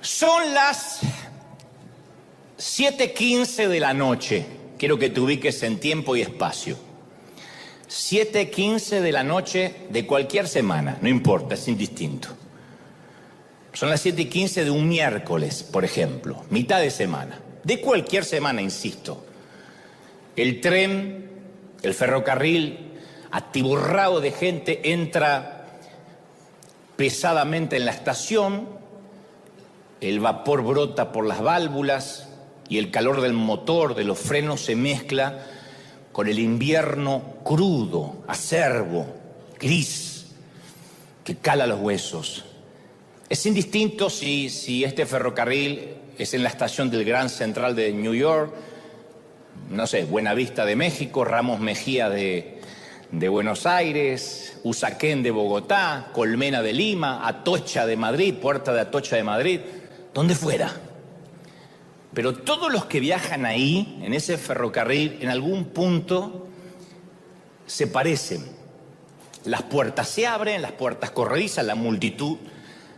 Son las 7:15 de la noche. Quiero que te ubiques en tiempo y espacio. 7:15 de la noche de cualquier semana, no importa, es indistinto. Son las 7:15 de un miércoles, por ejemplo, mitad de semana. De cualquier semana, insisto. El tren, el ferrocarril, atiborrado de gente, entra pesadamente en la estación, el vapor brota por las válvulas y el calor del motor, de los frenos, se mezcla con el invierno crudo, acerbo, gris, que cala los huesos. Es indistinto si este ferrocarril es en la estación del Grand Central de New York, no sé, Buenavista de México, Ramos Mejía de Buenos Aires, Usaquén de Bogotá, Colmena de Lima, Atocha de Madrid, Puerta de Atocha de Madrid, donde fuera. Pero todos los que viajan ahí, en ese ferrocarril, en algún punto se parecen. Las puertas se abren, las puertas corredizas, la multitud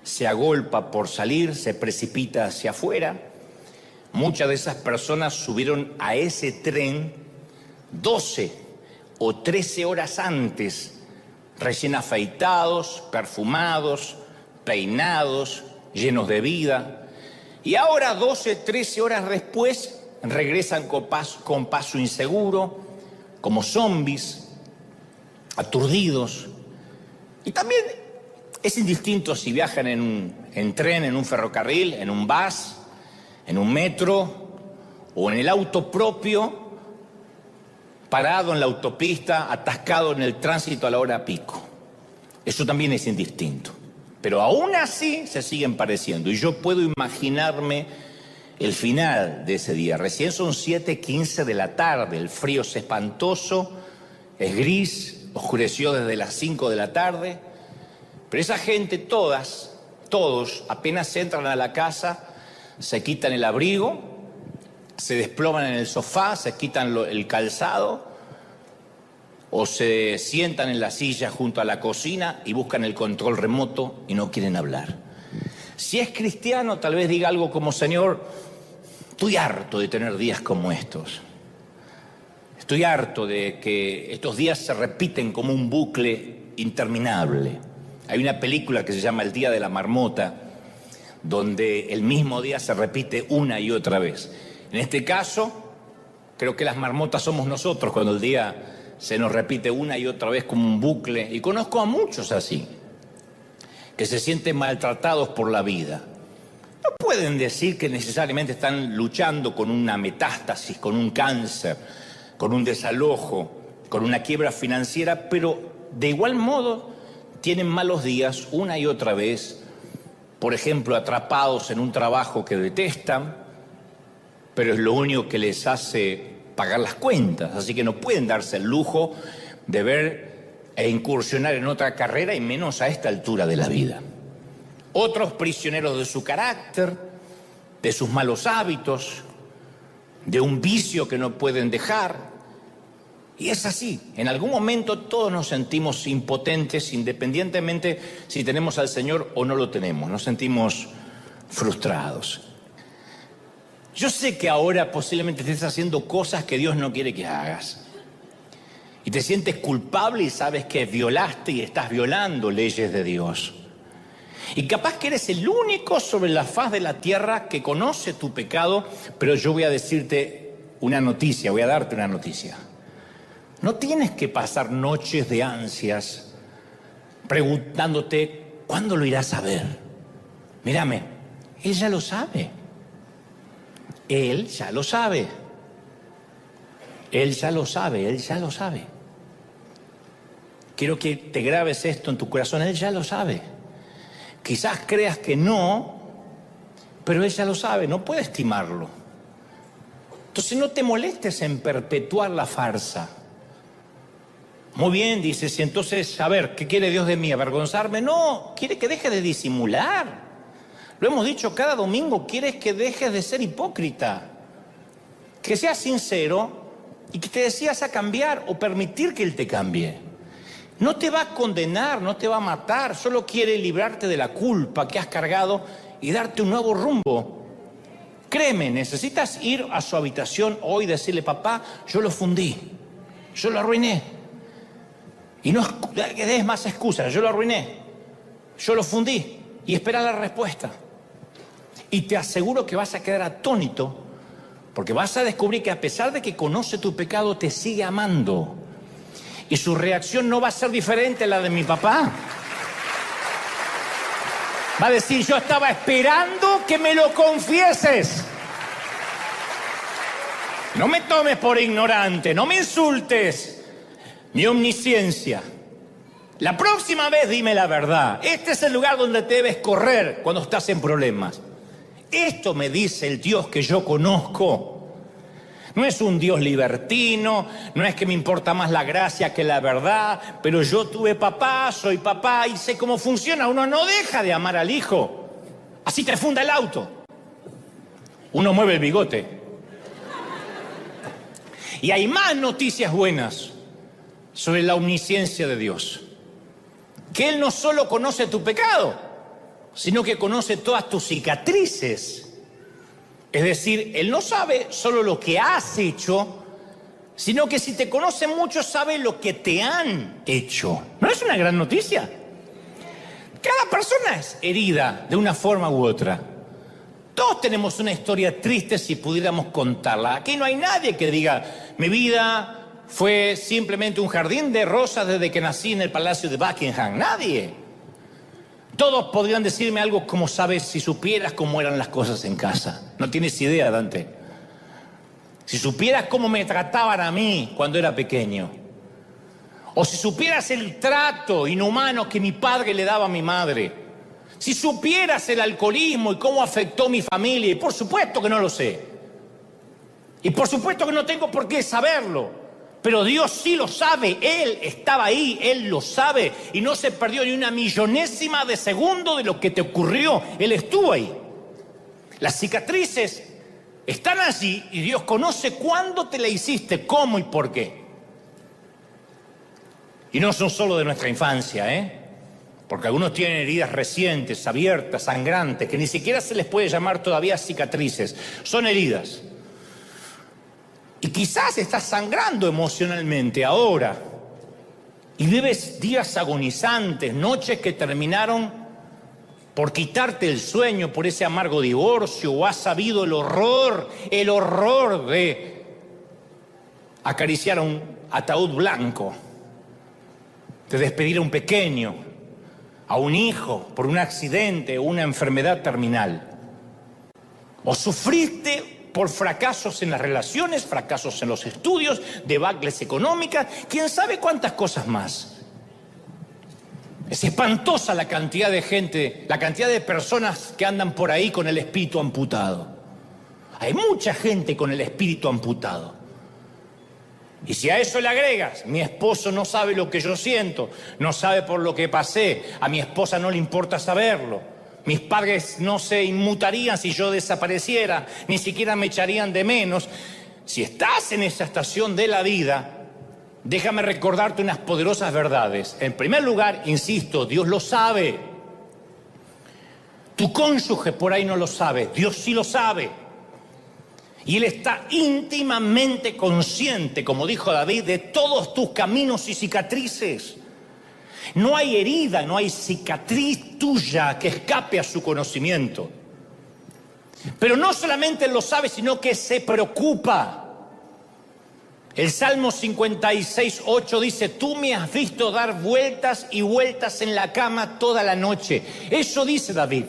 se agolpa por salir, se precipita hacia afuera. Muchas de esas personas subieron a ese tren 12 o 13 horas antes, recién afeitados, perfumados, peinados, llenos de vida. Y ahora, 12, 13 horas después, regresan con paso inseguro, como zombies, aturdidos. Y también es indistinto si viajan en tren, en un ferrocarril, en un bus, en un metro o en el auto propio, parado en la autopista, atascado en el tránsito a la hora pico. Eso también es indistinto. Pero aún así se siguen pareciendo. Y yo puedo imaginarme el final de ese día. Recién son 7:15 de la tarde, el frío es espantoso, es gris, oscureció desde las 5 de la tarde. Pero esa gente, todos, apenas entran a la casa, se quitan el abrigo, se desploman en el sofá, se quitan el calzado o se sientan en la silla junto a la cocina y buscan el control remoto y no quieren hablar. Si es cristiano, tal vez diga algo como: Señor, estoy harto de tener días como estos. Estoy harto de que estos días se repiten como un bucle interminable. Hay una película que se llama El Día de la Marmota, donde el mismo día se repite una y otra vez. En este caso, creo que las marmotas somos nosotros cuando el día se nos repite una y otra vez como un bucle. Y conozco a muchos así, que se sienten maltratados por la vida. No pueden decir que necesariamente están luchando con una metástasis, con un cáncer, con un desalojo, con una quiebra financiera, pero de igual modo tienen malos días una y otra vez. Por ejemplo, atrapados en un trabajo que detestan, pero es lo único que les hace pagar las cuentas, así que no pueden darse el lujo de ver e incursionar en otra carrera, y menos a esta altura de la vida. Otros prisioneros de su carácter, de sus malos hábitos, de un vicio que no pueden dejar. Y es así, en algún momento todos nos sentimos impotentes, independientemente si tenemos al Señor o no lo tenemos, nos sentimos frustrados. Yo sé que ahora posiblemente estés haciendo cosas que Dios no quiere que hagas. Y te sientes culpable y sabes que violaste y estás violando leyes de Dios. Y capaz que eres el único sobre la faz de la tierra que conoce tu pecado, pero yo voy a decirte una noticia, voy a darte una noticia. No tienes que pasar noches de ansias preguntándote ¿cuándo lo irás a ver? Mírame, Él ya lo sabe. Él ya lo sabe. Él ya lo sabe, Él ya lo sabe. Quiero que te grabes esto en tu corazón, Él ya lo sabe. Quizás creas que no, pero Él ya lo sabe, no puede estimarlo. Entonces no te molestes en perpetuar la farsa. Muy bien, dices, y entonces, a ver, ¿qué quiere Dios de mí? ¿Avergonzarme? No, quiere que deje de disimular. Lo hemos dicho cada domingo, quieres que dejes de ser hipócrita, que seas sincero y que te decidas a cambiar o permitir que Él te cambie. No te va a condenar, no te va a matar, solo quiere librarte de la culpa que has cargado y darte un nuevo rumbo. Créeme, necesitas ir a su habitación hoy y decirle: papá, yo lo fundí, yo lo arruiné. Y no que des más excusas: yo lo arruiné, yo lo fundí, y espera la respuesta. Y te aseguro que vas a quedar atónito, porque vas a descubrir que a pesar de que conoce tu pecado, te sigue amando. Y su reacción no va a ser diferente a la de mi papá. Va a decir: yo estaba esperando que me lo confieses. No me tomes por ignorante, no me insultes mi omnisciencia. La próxima vez dime la verdad. Este es el lugar donde te debes correr cuando estás en problemas. Esto me dice el Dios que yo conozco. No es un Dios libertino, no es que me importa más la gracia que la verdad, pero yo tuve papá, soy papá y sé cómo funciona. Uno no deja de amar al hijo. Así te funda el auto. Uno mueve el bigote. Y hay más noticias buenas sobre la omnisciencia de Dios. Que Él no solo conoce tu pecado, sino que conoce todas tus cicatrices. Es decir, Él no sabe solo lo que has hecho, sino que si te conoce mucho, sabe lo que te han hecho. ¿No es una gran noticia? Cada persona es herida de una forma u otra. Todos tenemos una historia triste si pudiéramos contarla. Aquí no hay nadie que diga: mi vida fue simplemente un jardín de rosas desde que nací en el Palacio de Buckingham. Nadie. Todos podrían decirme algo como: sabes, si supieras cómo eran las cosas en casa. No tienes idea, Dante. Si supieras cómo me trataban a mí cuando era pequeño. O si supieras el trato inhumano que mi padre le daba a mi madre. Si supieras el alcoholismo y cómo afectó mi familia. Y por supuesto que no lo sé. Y por supuesto que no tengo por qué saberlo. Pero Dios sí lo sabe. Él estaba ahí, Él lo sabe. Y no se perdió ni una millonésima de segundo de lo que te ocurrió. Él estuvo ahí. Las cicatrices están allí y Dios conoce cuándo te la hiciste, cómo y por qué. Y no son solo de nuestra infancia, porque algunos tienen heridas recientes, abiertas, sangrantes, que ni siquiera se les puede llamar todavía cicatrices. Son heridas. Y quizás estás sangrando emocionalmente ahora y vives días agonizantes, noches que terminaron por quitarte el sueño por ese amargo divorcio, o has sabido el horror de acariciar a un ataúd blanco, de despedir a un pequeño, a un hijo por un accidente o una enfermedad terminal. O sufriste por fracasos en las relaciones, fracasos en los estudios, debacles económicas, quién sabe cuántas cosas más. Es espantosa la cantidad de gente, la cantidad de personas que andan por ahí con el espíritu amputado. Hay mucha gente con el espíritu amputado. Y si a eso le agregas: mi esposo no sabe lo que yo siento, no sabe por lo que pasé, a mi esposa no le importa saberlo, mis padres no se inmutarían si yo desapareciera, ni siquiera me echarían de menos. Si estás en esa estación de la vida, déjame recordarte unas poderosas verdades. En primer lugar, insisto, Dios lo sabe. Tu cónyuge por ahí no lo sabe, Dios sí lo sabe. Y Él está íntimamente consciente, como dijo David, de todos tus caminos y cicatrices. No hay herida, no hay cicatriz tuya que escape a su conocimiento. Pero no solamente Él lo sabe, sino que se preocupa. El Salmo 56:8 dice: tú me has visto dar vueltas y vueltas en la cama toda la noche. Eso dice David.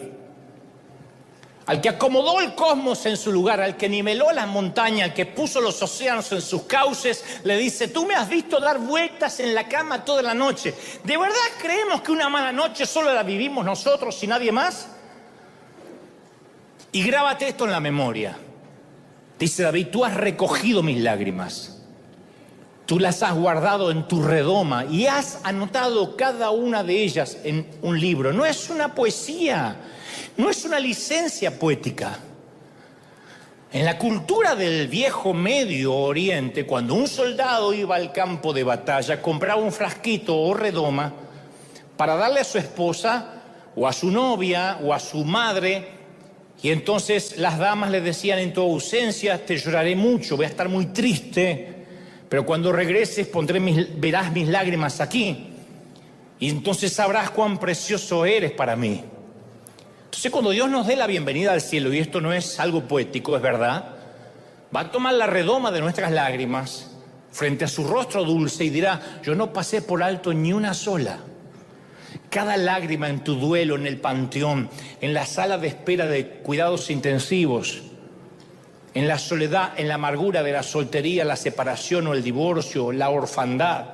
Al que acomodó el cosmos en su lugar, al que niveló las montañas, al que puso los océanos en sus cauces, le dice: tú me has visto dar vueltas en la cama toda la noche. ¿De verdad creemos que una mala noche solo la vivimos nosotros y nadie más? Y grábate esto en la memoria. Dice David: tú has recogido mis lágrimas. Tú las has guardado en tu redoma y has anotado cada una de ellas en un libro. No es una poesía, no es una licencia poética. En la cultura del viejo Medio Oriente, cuando un soldado iba al campo de batalla, compraba un frasquito o redoma para darle a su esposa o a su novia o a su madre Y entonces las damas le decían: en tu ausencia te lloraré mucho, voy a estar muy triste, pero cuando regreses verás mis lágrimas aquí. Y entonces sabrás cuán precioso eres para mí. Entonces, cuando Dios nos dé la bienvenida al cielo, y esto no es algo poético, es verdad, va a tomar la redoma de nuestras lágrimas frente a su rostro dulce y dirá: yo no pasé por alto ni una sola. Cada lágrima en tu duelo, en el panteón, en la sala de espera de cuidados intensivos, en la soledad, en la amargura de la soltería, la separación o el divorcio, la orfandad.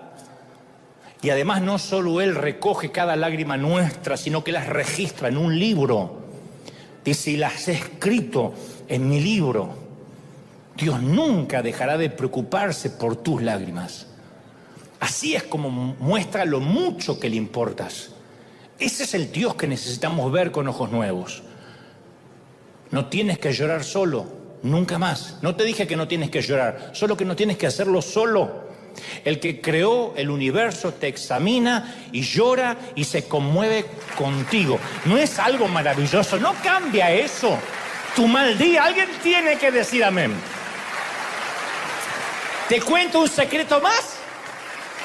Y además no solo Él recoge cada lágrima nuestra, sino que las registra en un libro. Dice: y las he escrito en mi libro. Dios nunca dejará de preocuparse por tus lágrimas. Así es como muestra lo mucho que le importas. Ese es el Dios que necesitamos ver con ojos nuevos. No tienes que llorar solo, nunca más. No te dije que no tienes que llorar, solo que no tienes que hacerlo solo. El que creó el universo te examina y llora y se conmueve contigo. ¿No es algo maravilloso? No cambia eso tu mal día. Alguien tiene que decir amén. ¿Te cuento un secreto más?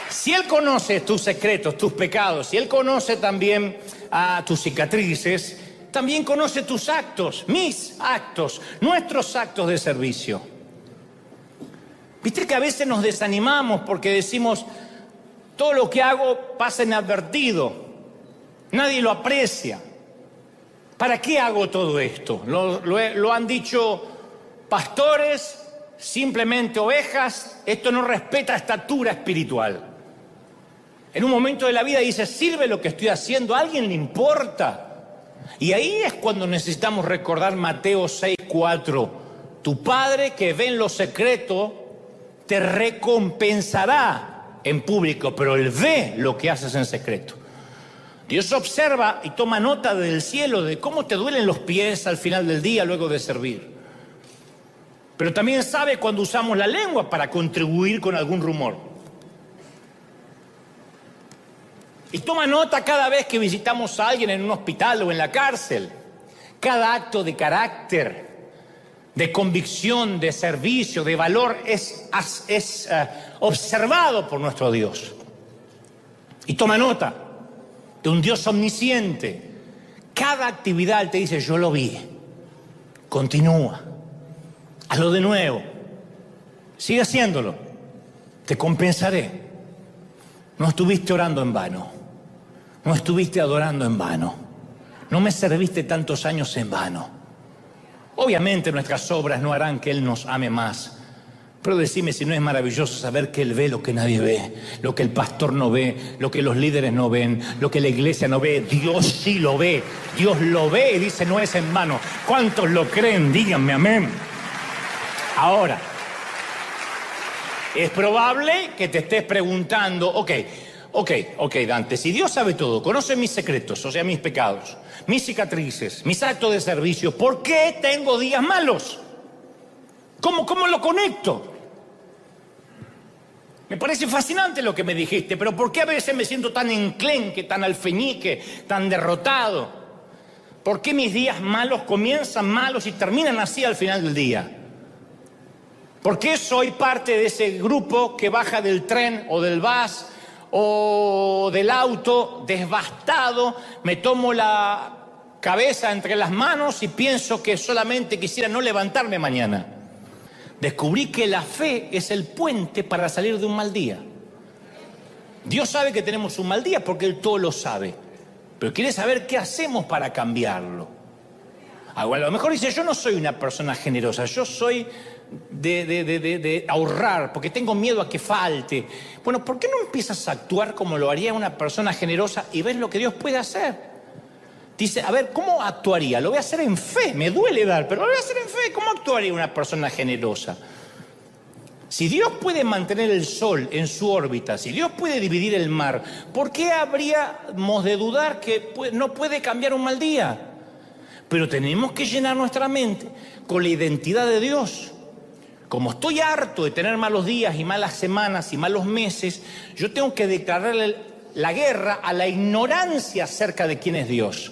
Si Él conoce tus secretos, tus pecados, si Él conoce también tus cicatrices, también conoce tus actos, mis actos, nuestros actos de servicio. Viste que a veces nos desanimamos porque decimos: todo lo que hago pasa inadvertido, nadie lo aprecia. ¿Para qué hago todo esto? Lo han dicho pastores, simplemente ovejas. Esto no respeta estatura espiritual. En un momento de la vida dice: ¿sirve lo que estoy haciendo? ¿A alguien le importa? Y ahí es cuando necesitamos recordar Mateo 6:4. Tu Padre que ve en lo secreto te recompensará en público, pero Él ve lo que haces en secreto. Dios observa y toma nota del cielo de cómo te duelen los pies al final del día luego de servir. Pero también sabe cuando usamos la lengua para contribuir con algún rumor. Y toma nota cada vez que visitamos a alguien en un hospital o en la cárcel. Cada acto de carácter, de convicción, de servicio, de valor es observado por nuestro Dios. Y toma nota de un Dios omnisciente. Cada actividad Él te dice: yo lo vi, continúa, hazlo de nuevo, sigue haciéndolo, te compensaré. No estuviste orando en vano, no estuviste adorando en vano, no me serviste tantos años en vano. Obviamente nuestras obras no harán que Él nos ame más, pero decime si no es maravilloso saber que Él ve lo que nadie ve, lo que el pastor no ve, lo que los líderes no ven, lo que la iglesia no ve. Dios sí lo ve, Dios lo ve y dice: no es en vano. ¿Cuántos lo creen? Díganme amén. Ahora, es probable que te estés preguntando: ok, Dante, si Dios sabe todo, conoce mis secretos, o sea, mis pecados, mis cicatrices, mis actos de servicio, ¿por qué tengo días malos? ¿Cómo lo conecto? Me parece fascinante lo que me dijiste, pero ¿por qué a veces me siento tan enclenque, tan alfeñique, tan derrotado? ¿Por qué mis días malos comienzan malos y terminan así al final del día? ¿Por qué soy parte de ese grupo que baja del tren o del bus o del auto devastado, me tomo la cabeza entre las manos y pienso que solamente quisiera no levantarme mañana? Descubrí que la fe es el puente para salir de un mal día. Dios sabe que tenemos un mal día porque Él todo lo sabe, pero quiere saber qué hacemos para cambiarlo. A lo mejor dice: yo no soy una persona generosa, yo soy de ahorrar porque tengo miedo a que falte. Bueno, ¿por qué no empiezas a actuar como lo haría una persona generosa y ves lo que Dios puede hacer? Dice: a ver, ¿cómo actuaría? Lo voy a hacer en fe, me duele dar, pero lo voy a hacer en fe. ¿Cómo actuaría una persona generosa? Si Dios puede mantener el sol en su órbita, si Dios puede dividir el mar, ¿por qué habríamos de dudar que no puede cambiar un mal día? Pero tenemos que llenar nuestra mente con la identidad de Dios. Como estoy harto de tener malos días y malas semanas y malos meses, yo tengo que declararle la guerra a la ignorancia acerca de quién es Dios.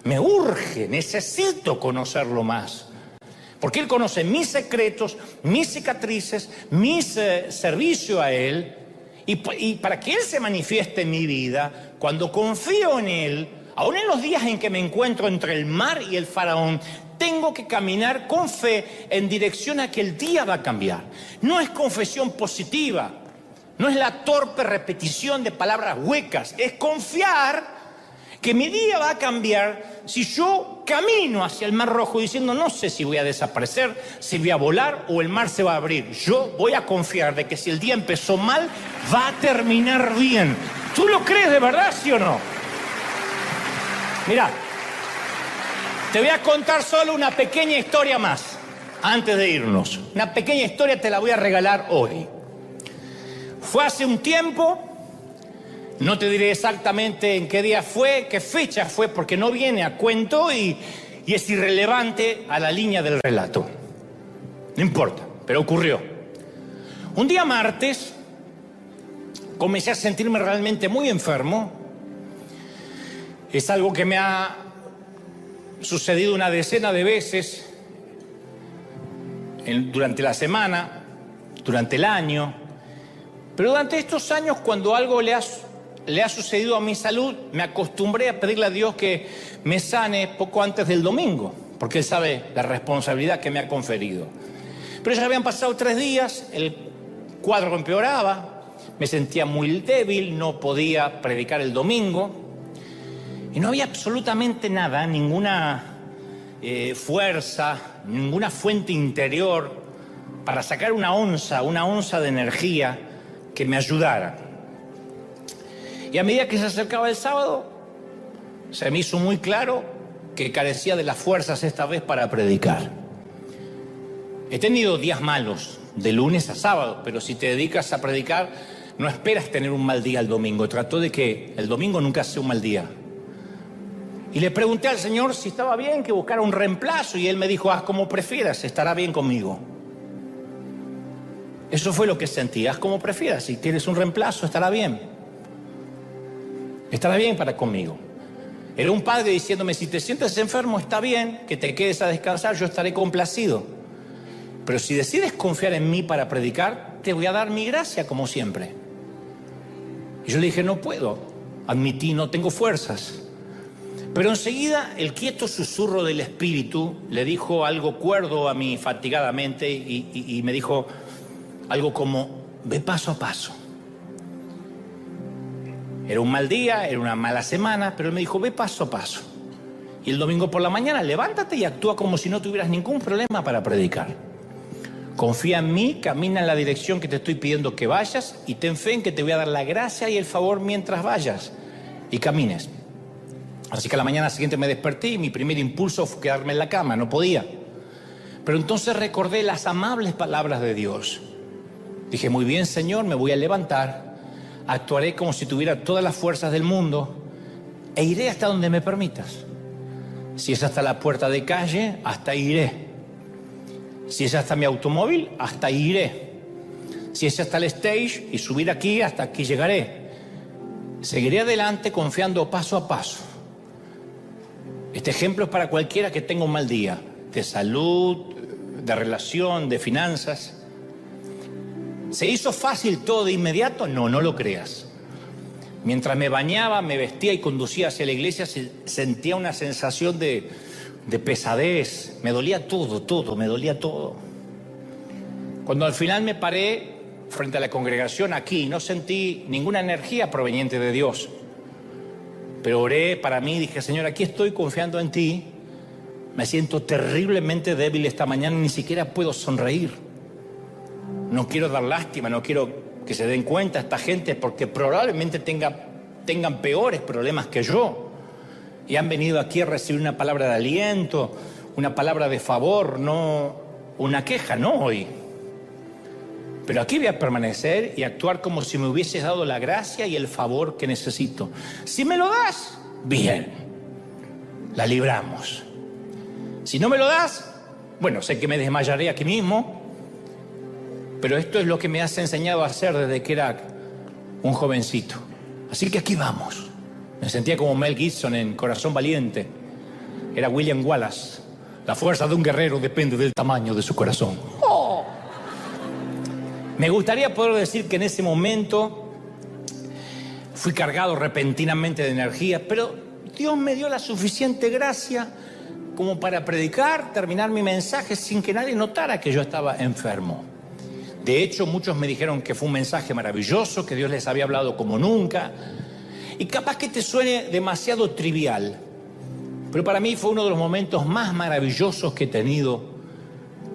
Me urge, necesito conocerlo más. Porque Él conoce mis secretos, mis cicatrices, mi servicio a Él. Y para que Él se manifieste en mi vida, cuando confío en Él, aún en los días en que me encuentro entre el mar y el faraón, tengo que caminar con fe en dirección a que el día va a cambiar. No es confesión positiva, no es la torpe repetición de palabras huecas, es confiar que mi día va a cambiar si yo camino hacia el Mar Rojo diciendo no sé si voy a desaparecer, si voy a volar o el mar se va a abrir. Yo voy a confiar de que si el día empezó mal, va a terminar bien. ¿Tú lo crees de verdad, sí o no? Mira, te voy a contar solo una pequeña historia más antes de irnos. Una pequeña historia te la voy a regalar hoy. Fue hace un tiempo. No te diré exactamente en qué día fue, qué fecha fue, porque no viene a cuento y es irrelevante a la línea del relato. No importa, pero ocurrió. Un día martes, comencé a sentirme realmente muy enfermo. Es algo que me ha sucedido una decena de veces durante la semana, durante el año. Pero durante estos años, cuando algo le ha sucedido a mi salud, me acostumbré a pedirle a Dios que me sane poco antes del domingo, porque Él sabe la responsabilidad que me ha conferido. Pero ya habían pasado 3 días, el cuadro empeoraba, me sentía muy débil, no podía predicar el domingo, y no había absolutamente nada, ninguna fuerza, ninguna fuente interior para sacar una onza de energía que me ayudara. Y a medida que se acercaba el sábado, se me hizo muy claro que carecía de las fuerzas esta vez para predicar. He tenido días malos, de lunes a sábado, pero si te dedicas a predicar, no esperas tener un mal día el domingo. Trato de que el domingo nunca sea un mal día. Y le pregunté al Señor si estaba bien que buscara un reemplazo, y Él me dijo, haz como prefieras, estará bien conmigo. Eso fue lo que sentí, haz como prefieras, si tienes un reemplazo, estará bien. Estará bien para conmigo. Era un padre diciéndome, si te sientes enfermo, está bien, que te quedes a descansar, yo estaré complacido. Pero si decides confiar en mí para predicar, te voy a dar mi gracia como siempre. Y yo le dije, no puedo, admití, no tengo fuerzas. Pero enseguida el quieto susurro del Espíritu le dijo algo cuerdo a mí fatigada mente y me dijo algo como, ve paso a paso. Era un mal día, era una mala semana, pero él me dijo, ve paso a paso. Y el domingo por la mañana, levántate y actúa como si no tuvieras ningún problema para predicar. Confía en mí, camina en la dirección que te estoy pidiendo que vayas y ten fe en que te voy a dar la gracia y el favor mientras vayas y camines. Así que a la mañana siguiente me desperté y mi primer impulso fue quedarme en la cama, no podía. Pero entonces recordé las amables palabras de Dios. Dije, muy bien, Señor, me voy a levantar. Actuaré como si tuviera todas las fuerzas del mundo e iré hasta donde me permitas. Si es hasta la puerta de calle, hasta ahí iré. Si es hasta mi automóvil, hasta ahí iré. Si es hasta el stage y subir aquí, hasta aquí llegaré. Seguiré adelante confiando paso a paso. Este ejemplo es para cualquiera que tenga un mal día, de salud, de relación, de finanzas. ¿Se hizo fácil todo de inmediato? No, no lo creas. Mientras me bañaba, me vestía y conducía hacia la iglesia, sentía una sensación de pesadez. Me dolía todo, me dolía todo. Cuando al final me paré frente a la congregación aquí, no sentí ninguna energía proveniente de Dios. Pero oré para mí, dije, Señor, aquí estoy confiando en ti. Me siento terriblemente débil esta mañana, ni siquiera puedo sonreír. No quiero dar lástima, no quiero que se den cuenta esta gente porque probablemente tengan peores problemas que yo. Y han venido aquí a recibir una palabra de aliento, una palabra de favor, no una queja, no hoy. Pero aquí voy a permanecer y actuar como si me hubieses dado la gracia y el favor que necesito. Si me lo das, bien, la libramos. Si no me lo das, bueno, sé que me desmayaré aquí mismo, pero esto es lo que me has enseñado a hacer desde que era un jovencito. Así que aquí vamos. Me sentía como Mel Gibson en Corazón Valiente. Era William Wallace. La fuerza de un guerrero depende del tamaño de su corazón. ¡Oh! Me gustaría poder decir que en ese momento fui cargado repentinamente de energía, pero Dios me dio la suficiente gracia como para predicar, terminar mi mensaje sin que nadie notara que yo estaba enfermo. De hecho, muchos me dijeron que fue un mensaje maravilloso, que Dios les había hablado como nunca. Y capaz que te suene demasiado trivial, pero para mí fue uno de los momentos más maravillosos que he tenido,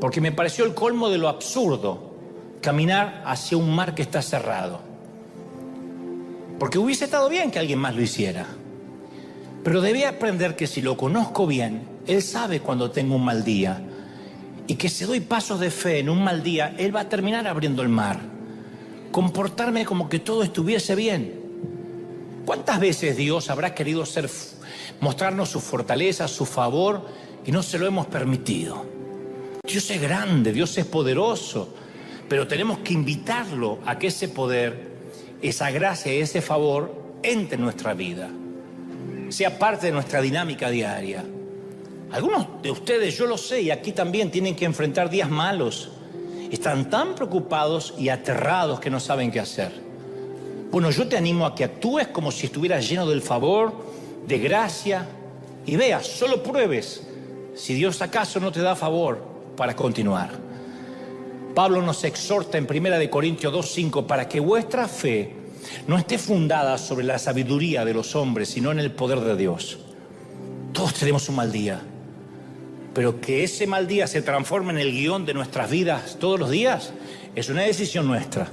porque me pareció el colmo de lo absurdo, caminar hacia un mar que está cerrado. Porque hubiese estado bien que alguien más lo hiciera. Pero debí aprender que si lo conozco bien, Él sabe cuando tengo un mal día. Y que si doy pasos de fe en un mal día, Él va a terminar abriendo el mar. Comportarme como que todo estuviese bien. ¿Cuántas veces Dios habrá querido mostrarnos su fortaleza, su favor, y no se lo hemos permitido? Dios es grande, Dios es poderoso, pero tenemos que invitarlo a que ese poder, esa gracia y ese favor entre en nuestra vida, sea parte de nuestra dinámica diaria. Algunos de ustedes, yo lo sé, y aquí también tienen que enfrentar días malos. Están tan preocupados y aterrados que no saben qué hacer. Bueno, yo te animo a que actúes como si estuvieras lleno del favor, de gracia, y veas, solo pruebes si Dios acaso no te da favor para continuar. Pablo nos exhorta en 1 Corintios 2:5 para que vuestra fe no esté fundada sobre la sabiduría de los hombres, sino en el poder de Dios. Todos tenemos un mal día, pero que ese mal día se transforme en el guión de nuestras vidas todos los días es una decisión nuestra.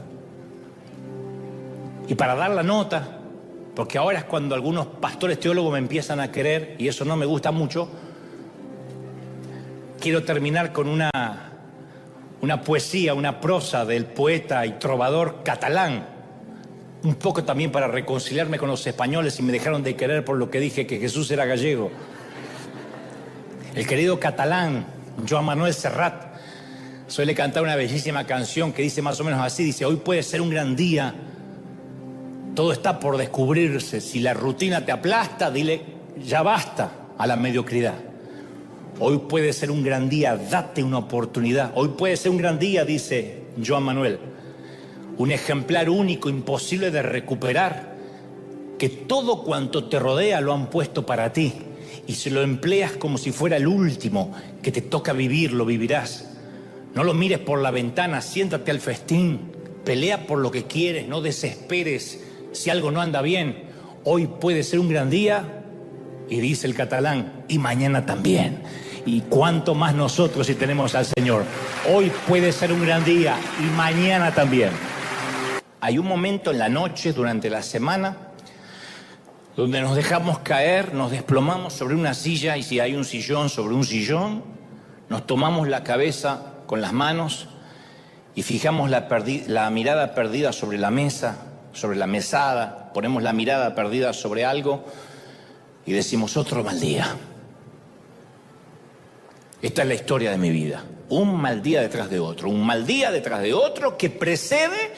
Y para dar la nota, porque ahora es cuando algunos pastores teólogos me empiezan a querer, y eso no me gusta mucho, quiero terminar con una poesía, una prosa del poeta y trovador catalán, un poco también para reconciliarme con los españoles y me dejaron de querer por lo que dije que Jesús era gallego. El querido catalán Joan Manuel Serrat suele cantar una bellísima canción que dice más o menos así, dice: hoy puede ser un gran día, todo está por descubrirse, si la rutina te aplasta, dile ya basta a la mediocridad. Hoy puede ser un gran día, date una oportunidad. Hoy puede ser un gran día, dice Joan Manuel, un ejemplar único, imposible de recuperar, que todo cuanto te rodea lo han puesto para ti, y si lo empleas como si fuera el último que te toca vivir, lo vivirás. No lo mires por la ventana, siéntate al festín, pelea por lo que quieres, no desesperes si algo no anda bien. Hoy puede ser un gran día, y dice el catalán, y mañana también. Y cuánto más nosotros si tenemos al Señor. Hoy puede ser un gran día y mañana también. Hay un momento en la noche, durante la semana, donde nos dejamos caer, nos desplomamos sobre una silla, y si hay un sillón, sobre un sillón, nos tomamos la cabeza con las manos y fijamos la mirada perdida sobre la mesa, sobre la mesada, ponemos la mirada perdida sobre algo y decimos: otro mal día. Esta es la historia de mi vida. Un mal día detrás de otro. Un mal día detrás de otro que precede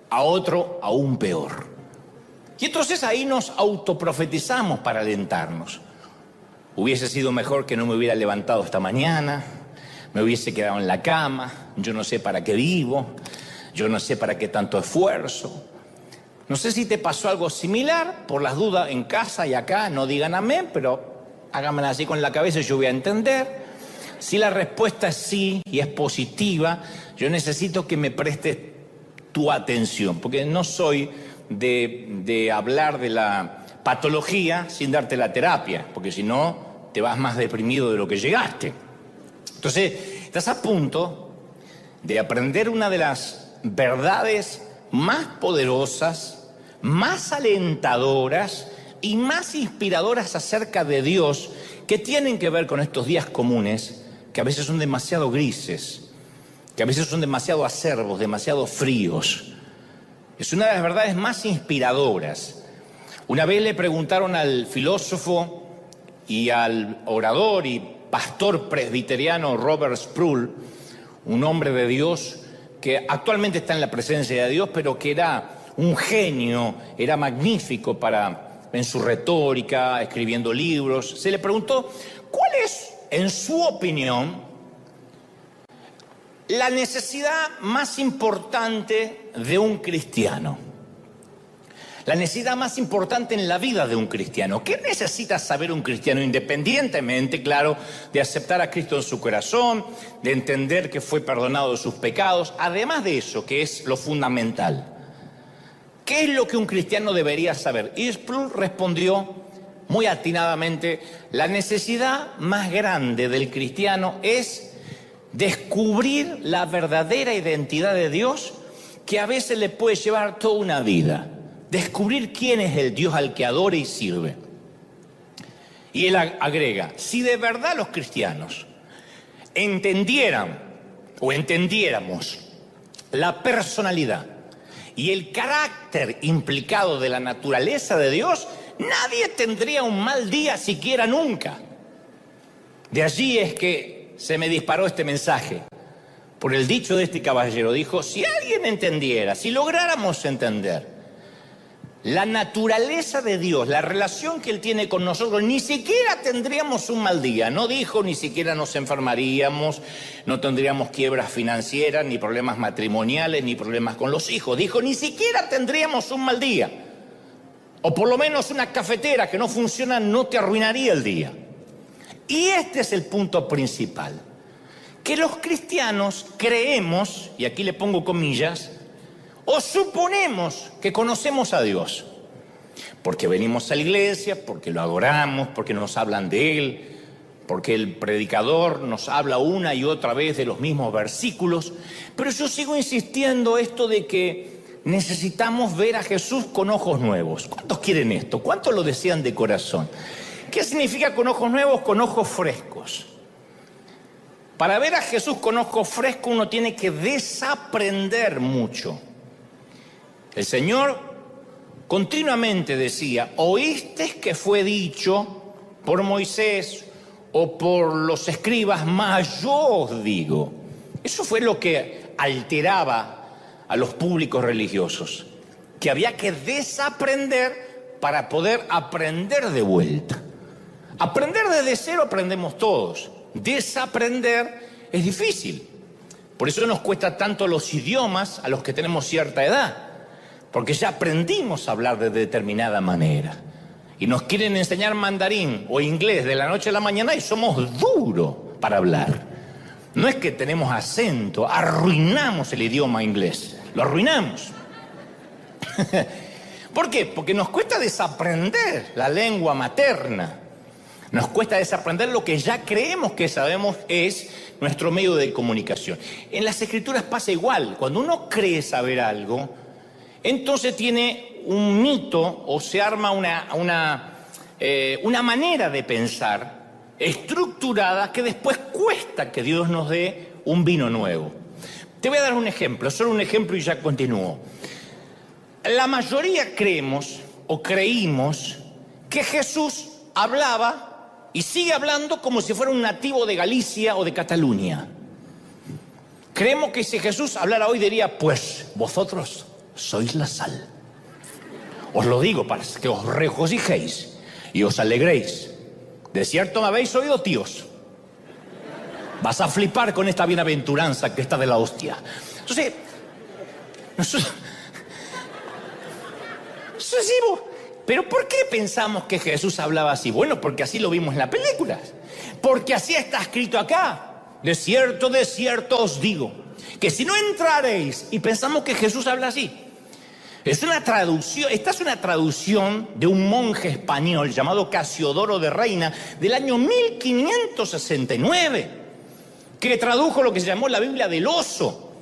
a otro aún peor. Y entonces ahí nos autoprofetizamos para alentarnos. Hubiese sido mejor que no me hubiera levantado esta mañana, me hubiese quedado en la cama, yo no sé para qué vivo, yo no sé para qué tanto esfuerzo. No sé si te pasó algo similar, por las dudas en casa y acá, no digan amén, pero háganmela así con la cabeza y yo voy a entender. Si la respuesta es sí y es positiva, yo necesito que me prestes tu atención, porque no soy de hablar de la patología sin darte la terapia, porque si no te vas más deprimido de lo que llegaste. Entonces, estás a punto de aprender una de las verdades más poderosas, más alentadoras y más inspiradoras acerca de Dios, que tienen que ver con estos días comunes, que a veces son demasiado grises, que a veces son demasiado acerbos, demasiado fríos. Es una de las verdades más inspiradoras. Una vez le preguntaron al filósofo y al orador y pastor presbiteriano Robert Sproul, un hombre de Dios que actualmente está en la presencia de Dios, pero que era un genio, era magnífico en su retórica, escribiendo libros. Se le preguntó: ¿cuál es, en su opinión, la necesidad más importante de un cristiano? La necesidad más importante en la vida de un cristiano. ¿Qué necesita saber un cristiano? Independientemente, claro, de aceptar a Cristo en su corazón, de entender que fue perdonado de sus pecados. Además de eso, que es lo fundamental. ¿Qué es lo que un cristiano debería saber? Y Sproul respondió muy atinadamente: la necesidad más grande del cristiano es descubrir la verdadera identidad de Dios, que a veces le puede llevar toda una vida. Descubrir quién es el Dios al que adora y sirve. Y él agrega: si de verdad los cristianos entendieran o entendiéramos la personalidad y el carácter implicado de la naturaleza de Dios, nadie tendría un mal día siquiera nunca. De allí es que se me disparó este mensaje, por el dicho de este caballero. Dijo: si alguien entendiera, si lográramos entender la naturaleza de Dios, la relación que Él tiene con nosotros, ni siquiera tendríamos un mal día. No dijo ni siquiera nos enfermaríamos, no tendríamos quiebras financieras, ni problemas matrimoniales, ni problemas con los hijos. Dijo: ni siquiera tendríamos un mal día. O por lo menos una cafetera que no funciona no te arruinaría el día. Y este es el punto principal. Que los cristianos creemos, y aquí le pongo comillas, o suponemos que conocemos a Dios, porque venimos a la iglesia, porque lo adoramos, porque nos hablan de Él, porque el predicador nos habla una y otra vez de los mismos versículos. Pero yo sigo insistiendo esto de que necesitamos ver a Jesús con ojos nuevos. ¿Cuántos quieren esto? ¿Cuántos lo desean de corazón? ¿Qué significa con ojos nuevos? Con ojos frescos. Para ver a Jesús con ojos frescos uno tiene que desaprender mucho. El Señor continuamente decía: oíste que fue dicho por Moisés o por los escribas, mas yo os digo. Eso fue lo que alteraba a los públicos religiosos, que había que desaprender para poder aprender de vuelta. Aprender desde cero aprendemos todos. Desaprender es difícil. Por eso nos cuesta tanto los idiomas a los que tenemos cierta edad, porque ya aprendimos a hablar de determinada manera. Y nos quieren enseñar mandarín o inglés de la noche a la mañana y somos duros para hablar. No es que tenemos acento, arruinamos el idioma inglés, lo arruinamos. ¿Por qué? Porque nos cuesta desaprender la lengua materna. Nos cuesta desaprender lo que ya creemos que sabemos es nuestro medio de comunicación. En las Escrituras pasa igual. Cuando uno cree saber algo, entonces tiene un mito o se arma una manera de pensar estructurada que después cuesta que Dios nos dé un vino nuevo. Te voy a dar un ejemplo, solo un ejemplo y ya continúo. La mayoría creemos o creímos que Jesús hablaba y sigue hablando como si fuera un nativo de Galicia o de Cataluña. Creemos que si Jesús hablara hoy diría: pues vosotros sois la sal. Os lo digo para que os regocijéis y os alegréis. De cierto me habéis oído, tíos. Vas a flipar con esta bienaventuranza que está de la hostia. Entonces, nosotros decimos: ¿pero por qué pensamos que Jesús hablaba así? Bueno, porque así lo vimos en las películas. Porque así está escrito acá. De cierto os digo, que si no entraréis, y pensamos que Jesús habla así. Es una traducción, esta es una traducción de un monje español llamado Casiodoro de Reina del año 1569, que tradujo lo que se llamó la Biblia del Oso.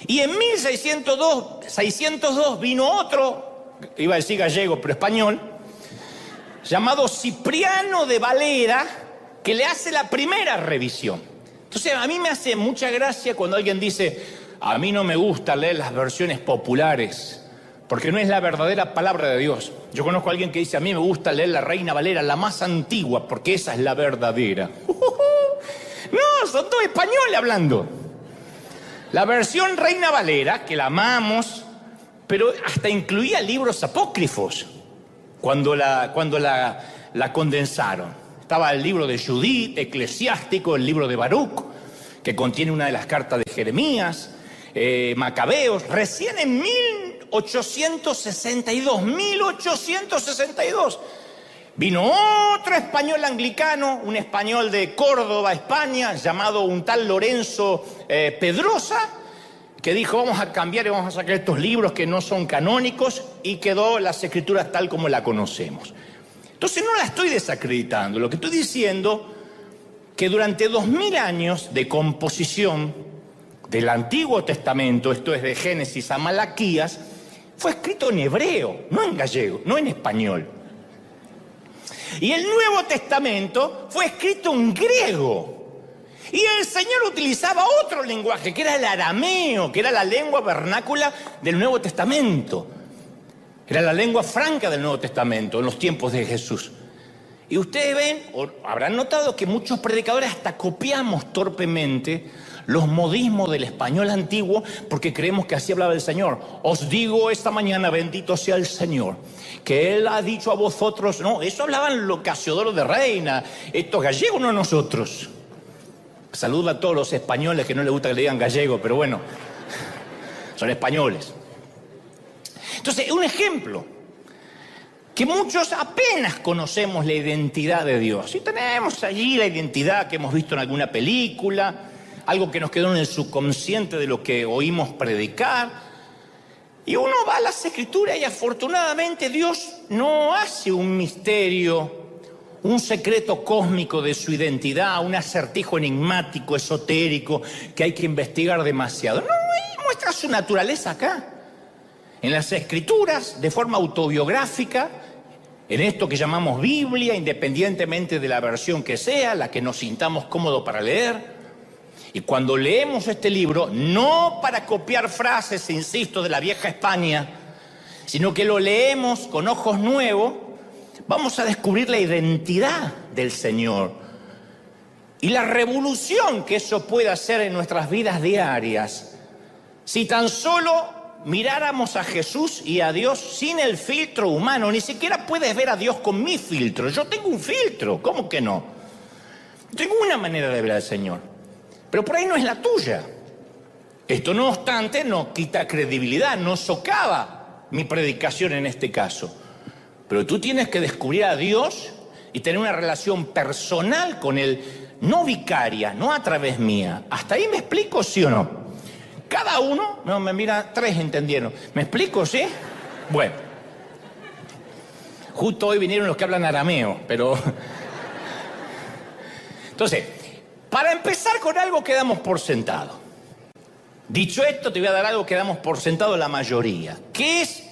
Y en 1602 vino otro, iba a decir gallego, pero español, llamado Cipriano de Valera, que le hace la primera revisión. Entonces, a mí me hace mucha gracia cuando alguien dice: a mí no me gusta leer las versiones populares, porque no es la verdadera palabra de Dios. Yo conozco a alguien que dice: a mí me gusta leer la Reina Valera, la más antigua, porque esa es la verdadera. No, son todos españoles hablando. La versión Reina Valera, que la amamos, pero hasta incluía libros apócrifos cuando la condensaron. Estaba el libro de Judith, Eclesiástico, el libro de Baruch, que contiene una de las cartas de Jeremías, Macabeos. Recién en 1862, vino otro español anglicano, un español de Córdoba, España, llamado un tal Lorenzo Pedrosa, que dijo: vamos a cambiar y vamos a sacar estos libros que no son canónicos, y quedó las escrituras tal como la conocemos. Entonces no la estoy desacreditando, lo que estoy diciendo que durante 2000 años de composición del Antiguo Testamento, esto es de Génesis a Malaquías, fue escrito en hebreo, no en gallego, no en español. Y el Nuevo Testamento fue escrito en griego. Y el Señor utilizaba otro lenguaje, que era el arameo, que era la lengua vernácula del Nuevo Testamento. Era la lengua franca del Nuevo Testamento en los tiempos de Jesús. Y ustedes ven, o habrán notado, que muchos predicadores hasta copiamos torpemente los modismos del español antiguo porque creemos que así hablaba el Señor. Os digo esta mañana, bendito sea el Señor, que Él ha dicho a vosotros. No, eso hablaban los Casiodoro de Reina, estos gallegos, no nosotros. Saludo a todos los españoles que no les gusta que le digan gallego, pero bueno, son españoles. Entonces, un ejemplo, que muchos apenas conocemos la identidad de Dios. Y tenemos allí la identidad que hemos visto en alguna película, algo que nos quedó en el subconsciente de lo que oímos predicar. Y uno va a las Escrituras y afortunadamente Dios no hace un misterio, un secreto cósmico de su identidad, un acertijo enigmático, esotérico, que hay que investigar demasiado. No, Él muestra su naturaleza acá, en las Escrituras, de forma autobiográfica, en esto que llamamos Biblia, independientemente de la versión que sea, la que nos sintamos cómodos para leer. Y cuando leemos este libro, no para copiar frases, insisto, de la vieja España, sino que lo leemos con ojos nuevos, vamos a descubrir la identidad del Señor y la revolución que eso puede hacer en nuestras vidas diarias. Si tan solo miráramos a Jesús y a Dios sin el filtro humano, ni siquiera puedes ver a Dios con mi filtro. Yo tengo un filtro, ¿cómo que no? Tengo una manera de ver al Señor, pero por ahí no es la tuya. Esto, no obstante, no quita credibilidad, no socava mi predicación en este caso. Pero tú tienes que descubrir a Dios y tener una relación personal con Él, no vicaria, no a través mía. ¿Hasta ahí me explico, sí o no? Cada uno, no, me mira, 3 entendieron. ¿Me explico, sí? Bueno. Justo hoy vinieron los que hablan arameo, pero... Entonces, para empezar con algo que damos por sentado. Dicho esto, te voy a dar algo que damos por sentado la mayoría, que es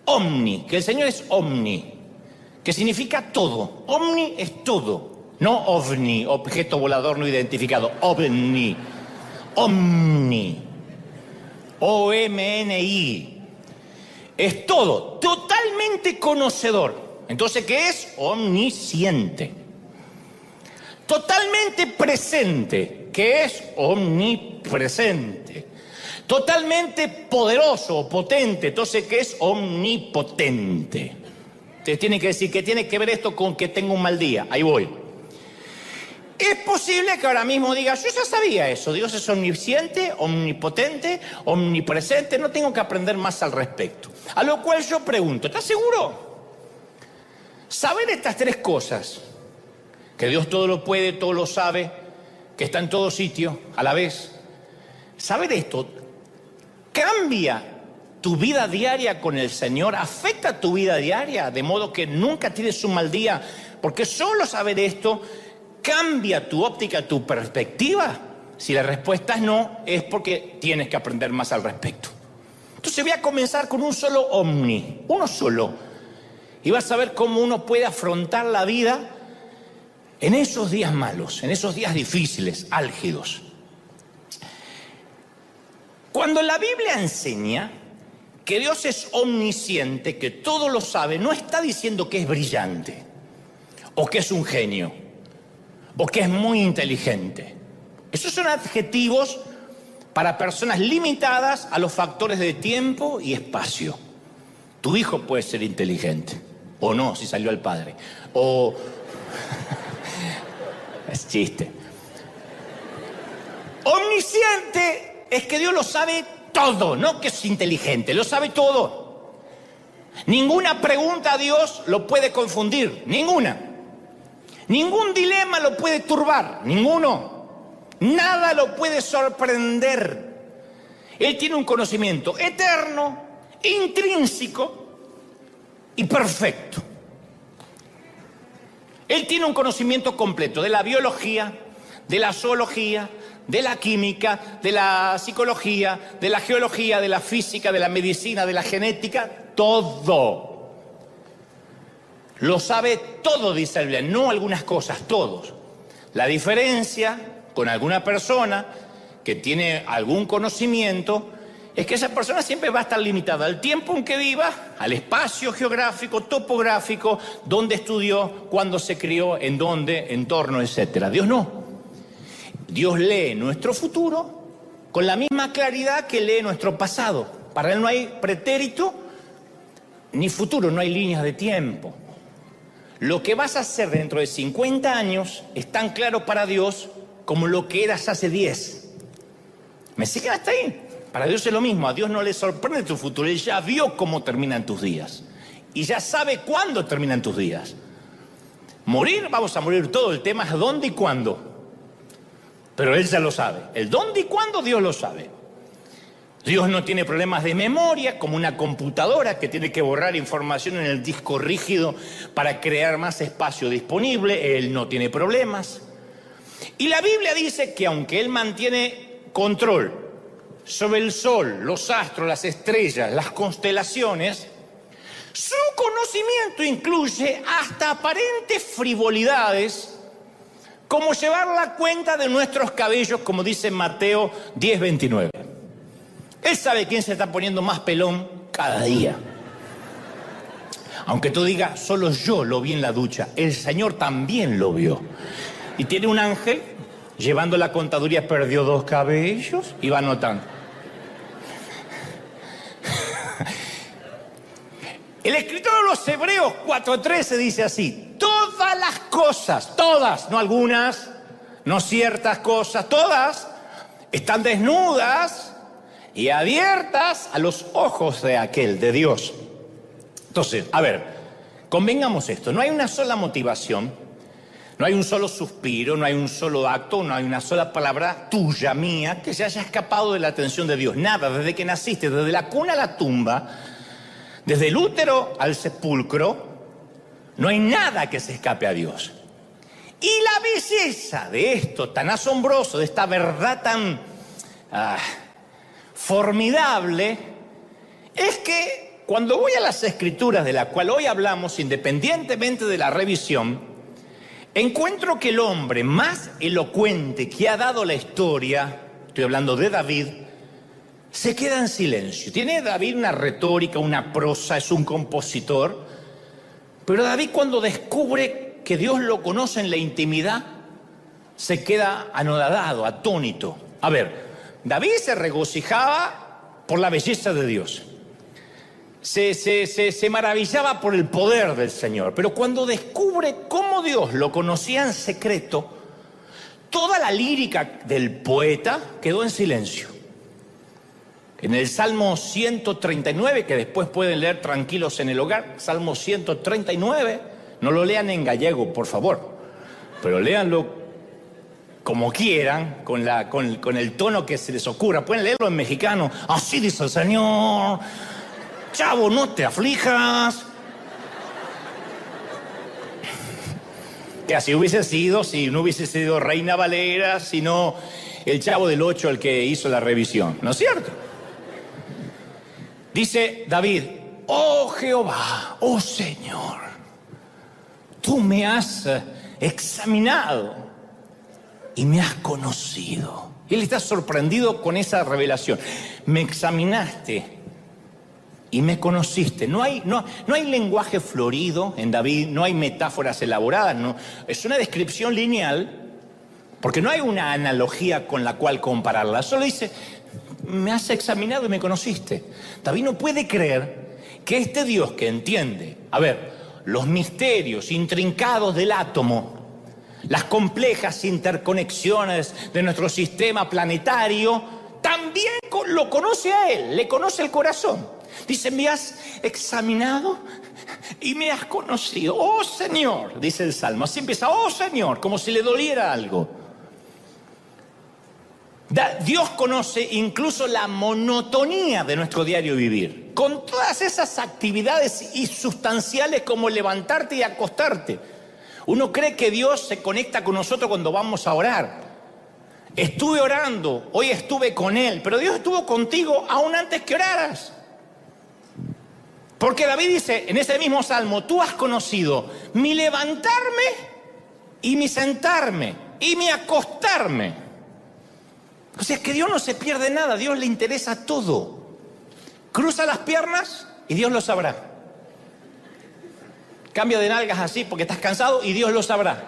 omni, que el Señor es omni, que significa todo. Omni es todo, no ovni, objeto volador no identificado, ovni, omni, O-M-N-I, es todo, totalmente conocedor. Entonces, ¿qué es? Omnisciente. Totalmente presente, que es omnipresente. Totalmente poderoso o potente, entonces, ¿qué es? Omnipotente. Te tiene que decir que tiene que ver esto con que tengo un mal día. Ahí voy. Es posible que ahora mismo digas: yo ya sabía eso, Dios es omnisciente, omnipotente, omnipresente, no tengo que aprender más al respecto. A lo cual yo pregunto: ¿estás seguro? Saber estas 3 cosas, que Dios todo lo puede, todo lo sabe, que está en todo sitio a la vez, saber esto cambia tu vida diaria con el Señor, afecta tu vida diaria, de modo que nunca tienes un mal día, porque solo saber esto cambia tu óptica, tu perspectiva. Si la respuesta es no, es porque tienes que aprender más al respecto. Entonces voy a comenzar con un solo omni, uno solo, y vas a ver cómo uno puede afrontar la vida en esos días malos, en esos días difíciles, álgidos. Cuando la Biblia enseña que Dios es omnisciente, que todo lo sabe, no está diciendo que es brillante, o que es un genio, o que es muy inteligente. Esos son adjetivos para personas limitadas a los factores de tiempo y espacio. Tu hijo puede ser inteligente, o no, si salió al padre, o... Es chiste. Omnisciente es que Dios lo sabe todo, no que es inteligente, lo sabe todo. Ninguna pregunta a Dios lo puede confundir, ninguna. Ningún dilema lo puede turbar, ninguno. Nada lo puede sorprender. Él tiene un conocimiento eterno, intrínseco y perfecto. Él tiene un conocimiento completo de la biología, de la zoología, de la química, de la psicología, de la geología, de la física, de la medicina, de la genética, todo. Lo sabe todo, dice la Biblia, no algunas cosas, todos. La diferencia con alguna persona que tiene algún conocimiento es que esa persona siempre va a estar limitada al tiempo en que viva, al espacio geográfico, topográfico, dónde estudió, cuándo se crió, en dónde, entorno, etc. Dios no. Dios lee nuestro futuro con la misma claridad que lee nuestro pasado. Para Él no hay pretérito ni futuro, no hay líneas de tiempo. Lo que vas a hacer dentro de 50 años es tan claro para Dios como lo que eras hace 10. ¿Me siguen hasta ahí? Para Dios es lo mismo, a Dios no le sorprende tu futuro, Él ya vio cómo terminan tus días y ya sabe cuándo terminan tus días. Morir, vamos a morir todo, el tema es dónde y cuándo. Pero Él ya lo sabe, el dónde y cuándo Dios lo sabe. Dios no tiene problemas de memoria como una computadora que tiene que borrar información en el disco rígido para crear más espacio disponible. Él no tiene problemas. Y la Biblia dice que aunque Él mantiene control sobre el sol, los astros, las estrellas, las constelaciones, su conocimiento incluye hasta aparentes frivolidades, como llevar la cuenta de nuestros cabellos, como dice Mateo 10:29. Él sabe quién se está poniendo más pelón cada día. Aunque tú digas, solo yo lo vi en la ducha, el Señor también lo vio. Y tiene un ángel llevando la contaduría, perdió 2 cabellos y va anotando. El escritor de los Hebreos 4:13 dice así: todas las cosas, todas, no algunas, no ciertas cosas, todas están desnudas y abiertas a los ojos de aquel, de Dios. Entonces, a ver, convengamos esto, no hay una sola motivación, no hay un solo suspiro, no hay un solo acto, no hay una sola palabra tuya, mía, que se haya escapado de la atención de Dios. Nada, desde que naciste, desde la cuna a la tumba, desde el útero al sepulcro, no hay nada que se escape a Dios. Y la belleza de esto tan asombroso, de esta verdad tan formidable, es que cuando voy a las Escrituras, de las cuales hoy hablamos, independientemente de la revisión, encuentro que el hombre más elocuente que ha dado la historia, estoy hablando de David, se queda en silencio. Tiene David una retórica, una prosa, es un compositor, pero David, cuando descubre que Dios lo conoce en la intimidad, se queda anodado, atónito. A ver, David se regocijaba por la belleza de Dios. Se maravillaba por el poder del Señor. Pero cuando descubre cómo Dios lo conocía en secreto, toda la lírica del poeta quedó en silencio. En el Salmo 139, que después pueden leer tranquilos en el hogar, Salmo 139, no lo lean en gallego, por favor, pero léanlo como quieran, con el tono que se les ocurra. Pueden leerlo en mexicano. Así dice el Señor, chavo, no te aflijas. Que así hubiese sido si no hubiese sido Reina Valera, sino el Chavo del 8 el que hizo la revisión, ¿no es cierto? Dice David: oh Jehová, oh Señor, tú me has examinado y me has conocido. Él está sorprendido con esa revelación. Me examinaste y me conociste. No hay lenguaje florido en David, no hay metáforas elaboradas, no. Es una descripción lineal, porque no hay una analogía con la cual compararla. Solo dice: me has examinado y me conociste. David no puede creer que este Dios que entiende, los misterios intrincados del átomo, las complejas interconexiones de nuestro sistema planetario, también lo conoce a Él, le conoce el corazón. Dice, me has examinado y me has conocido. Oh Señor, dice el Salmo. Así empieza, oh Señor, como si le doliera algo. Dios conoce incluso la monotonía de nuestro diario vivir, con todas esas actividades insustanciales como levantarte y acostarte. Uno cree que Dios se conecta con nosotros cuando vamos a orar. Estuve orando, hoy estuve con Él, pero Dios estuvo contigo aún antes que oraras. Porque David dice en ese mismo salmo, tú has conocido mi levantarme y mi sentarme y mi acostarme. O sea, que Dios no se pierde nada, a Dios le interesa todo. Cruza las piernas y Dios lo sabrá. Cambia de nalgas así porque estás cansado y Dios lo sabrá.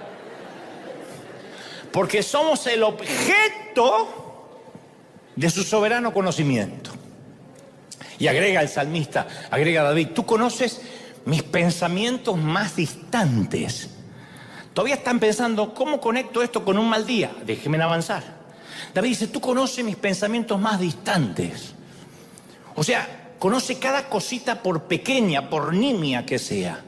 Porque somos el objeto de su soberano conocimiento. Y agrega el salmista, agrega David, tú conoces mis pensamientos más distantes. Todavía están pensando, ¿cómo conecto esto con un mal día? Déjenme avanzar. David dice, tú conoces mis pensamientos más distantes. O sea, conoce cada cosita por pequeña, por nimia que sea.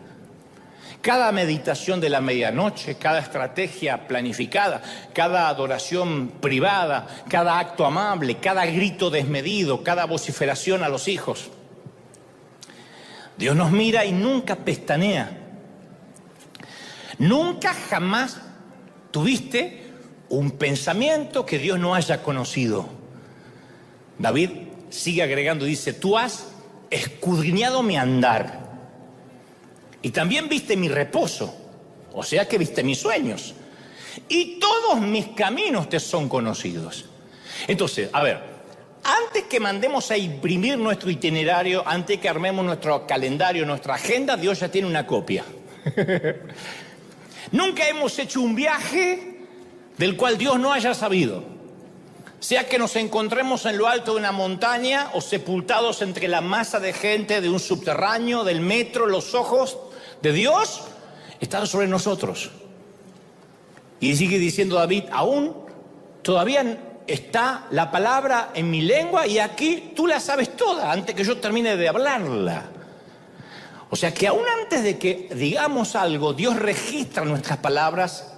Cada meditación de la medianoche, cada estrategia planificada, cada adoración privada, cada acto amable, cada grito desmedido, cada vociferación a los hijos. Dios nos mira y nunca pestanea. Nunca jamás tuviste un pensamiento que Dios no haya conocido. David sigue agregando, dice, tú has escudriñado mi andar. Y también viste mi reposo, o sea que viste mis sueños. Y todos mis caminos te son conocidos. Entonces, a ver, antes que mandemos a imprimir nuestro itinerario, antes que armemos nuestro calendario, nuestra agenda, Dios ya tiene una copia. Nunca hemos hecho un viaje del cual Dios no haya sabido. Sea que nos encontremos en lo alto de una montaña o sepultados entre la masa de gente de un subterráneo, del metro, los ojos de Dios están sobre nosotros. Y sigue diciendo David, aún todavía está la palabra en mi lengua y aquí tú la sabes toda antes que yo termine de hablarla. O sea que aún antes de que digamos algo, Dios registra nuestras palabras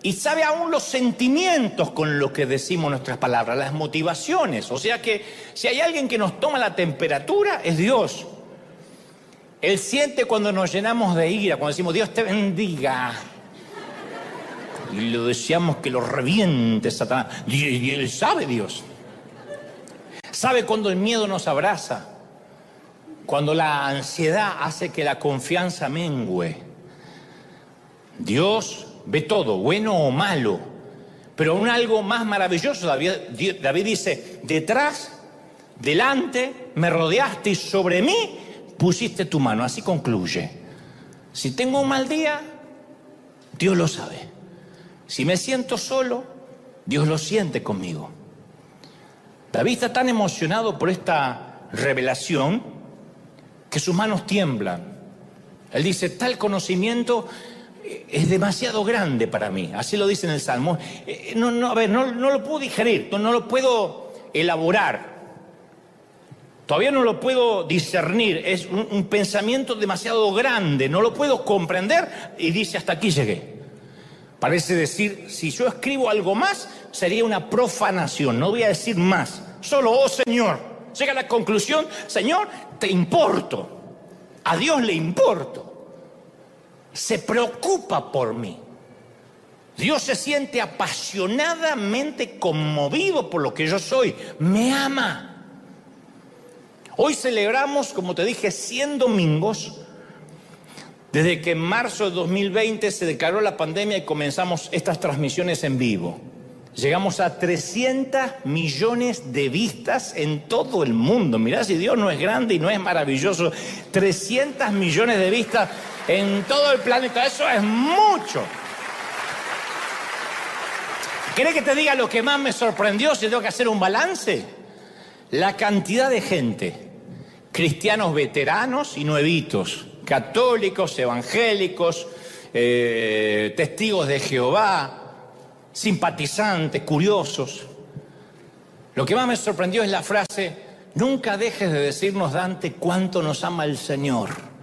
y sabe aún los sentimientos con los que decimos nuestras palabras, las motivaciones. O sea que si hay alguien que nos toma la temperatura, es Dios. Él siente cuando nos llenamos de ira, cuando decimos Dios te bendiga. Y lo deseamos que lo reviente Satanás. Y Él sabe, Dios. Sabe cuando el miedo nos abraza, cuando la ansiedad hace que la confianza mengüe. Dios ve todo, bueno o malo, pero aún algo más maravilloso. David dice, detrás, delante, me rodeaste y sobre mí pusiste tu mano. Así concluye. Si tengo un mal día, Dios lo sabe. Si me siento solo, Dios lo siente conmigo. David está tan emocionado por esta revelación que sus manos tiemblan. Él dice, tal conocimiento es demasiado grande para mí. Así lo dice en el Salmo. No lo puedo digerir, no lo puedo elaborar. Todavía no lo puedo discernir. Es un pensamiento demasiado grande, no lo puedo comprender. Y dice, hasta aquí llegué. Parece decir, si yo escribo algo más, sería una profanación. No voy a decir más. Solo, oh Señor. Llega a la conclusión, Señor, te importo. A Dios le importo. Se preocupa por mí. Dios se siente apasionadamente conmovido por lo que yo soy. Me ama. Hoy celebramos, como te dije, 100 domingos desde que en marzo de 2020 se declaró la pandemia y comenzamos estas transmisiones en vivo. Llegamos a 300 millones de vistas en todo el mundo. Mirá si Dios no es grande y no es maravilloso. 300 millones de vistas en todo el planeta. Eso es mucho. ¿Querés que te diga lo que más me sorprendió si tengo que hacer un balance? La cantidad de gente, cristianos veteranos y nuevitos, católicos, evangélicos, testigos de Jehová, simpatizantes, curiosos. Lo que más me sorprendió es la frase: nunca dejes de decirnos, Dante, cuánto nos ama el Señor.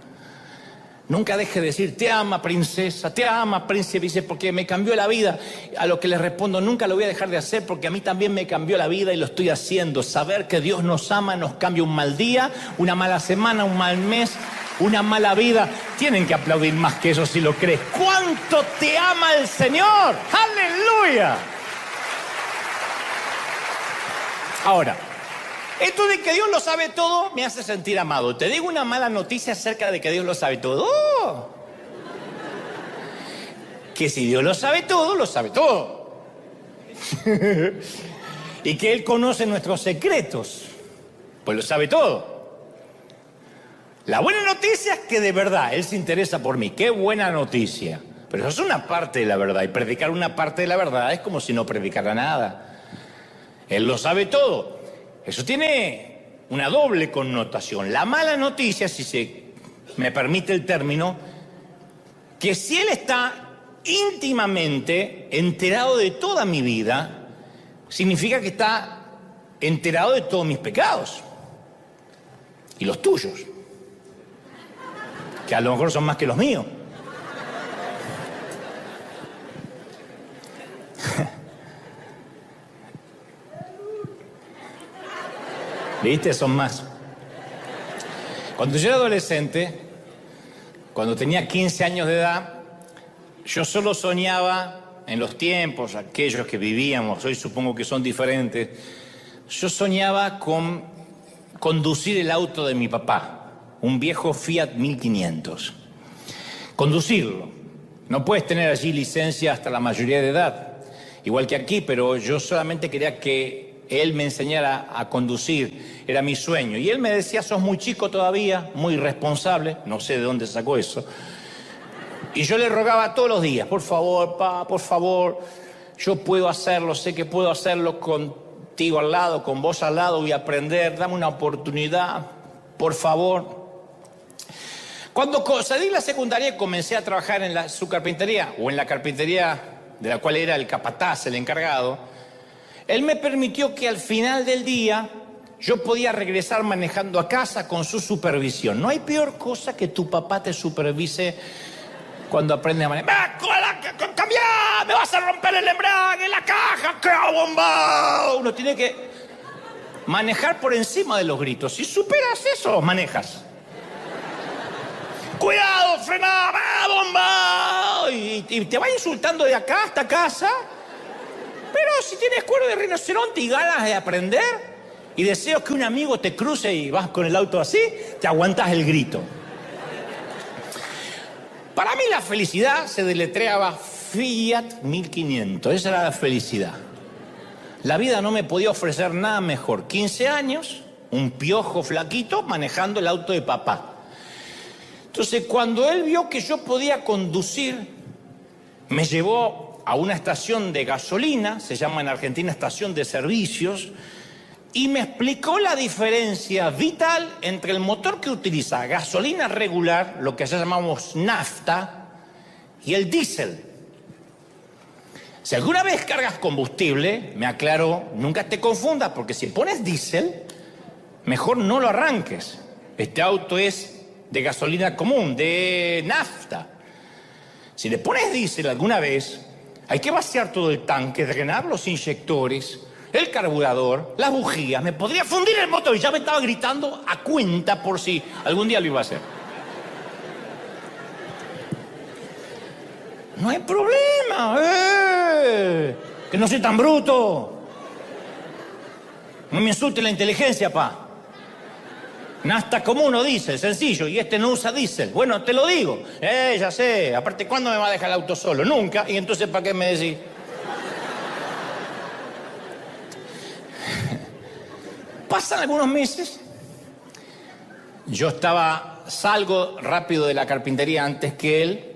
Nunca dejes de decir, te ama princesa, te ama príncipe, dice, porque me cambió la vida. A lo que les respondo, nunca lo voy a dejar de hacer porque a mí también me cambió la vida y lo estoy haciendo. Saber que Dios nos ama nos cambia un mal día, una mala semana, un mal mes, una mala vida. Tienen que aplaudir más que eso si lo crees. ¿Cuánto te ama el Señor? ¡Aleluya! Ahora, esto de que Dios lo sabe todo me hace sentir amado. Te digo una mala noticia acerca de que Dios lo sabe todo. Que si Dios lo sabe todo, lo sabe todo. Y que Él conoce nuestros secretos, pues lo sabe todo. La buena noticia es que de verdad Él se interesa por mí. ¡Qué buena noticia! Pero eso es una parte de la verdad. Y predicar una parte de la verdad es como si no predicara nada. Él lo sabe todo. Eso tiene una doble connotación. La mala noticia, si se me permite el término, que si Él está íntimamente enterado de toda mi vida, significa que está enterado de todos mis pecados y los tuyos, que a lo mejor son más que los míos. ¿Viste? Son más. Cuando yo era adolescente, cuando tenía 15 años de edad, yo solo soñaba en los tiempos, aquellos que vivíamos, hoy supongo que son diferentes, yo soñaba con conducir el auto de mi papá, un viejo Fiat 1500. Conducirlo. No puedes tener allí licencia hasta la mayoría de edad, igual que aquí, pero yo solamente quería que él me enseñara a conducir, era mi sueño. Y él me decía, sos muy chico todavía, muy irresponsable, no sé de dónde sacó eso. Y yo le rogaba todos los días, por favor, pa, por favor, yo puedo hacerlo, sé que puedo hacerlo contigo al lado, con vos al lado, voy a aprender, dame una oportunidad, por favor. Cuando salí de la secundaria y comencé a trabajar en su carpintería, o en la carpintería de la cual era el capataz, el encargado, él me permitió que al final del día yo podía regresar manejando a casa con su supervisión. No hay peor cosa que tu papá te supervise cuando aprendes a manejar. ¡Cambiá! ¡Me vas a romper el embrague, la caja! ¡Qué bomba! Uno tiene que manejar por encima de los gritos. Si superas eso, manejas. ¡Cuidado! ¡Frená! ¡Bomba! Y te va insultando de acá hasta casa. Pero si tienes cuero de rinoceronte y ganas de aprender y deseos que un amigo te cruce y vas con el auto así, te aguantas el grito. Para mí la felicidad se deletreaba Fiat 1500. Esa era la felicidad. La vida no me podía ofrecer nada mejor. 15 años, un piojo flaquito manejando el auto de papá. Entonces, cuando él vio que yo podía conducir, me llevó a una estación de gasolina, se llama en Argentina estación de servicios, y me explicó la diferencia vital entre el motor que utiliza gasolina regular, lo que allá llamamos nafta, y el diésel. Si alguna vez cargas combustible, me aclaró, nunca te confundas, porque si pones diésel, mejor no lo arranques. Este auto es de gasolina común, de nafta. Si le pones diésel alguna vez, hay que vaciar todo el tanque, drenar los inyectores, el carburador, las bujías. Me podría fundir el motor y ya me estaba gritando a cuenta por si algún día lo iba a hacer. No hay problema, que no soy tan bruto. No me insulte la inteligencia, pa. Nafta común o diésel, sencillo, y este no usa diésel. Bueno, te lo digo. Ya sé. Aparte, ¿cuándo me va a dejar el auto solo? Nunca. Y entonces, ¿para qué me decís? Pasan algunos meses. Yo salgo rápido de la carpintería antes que él.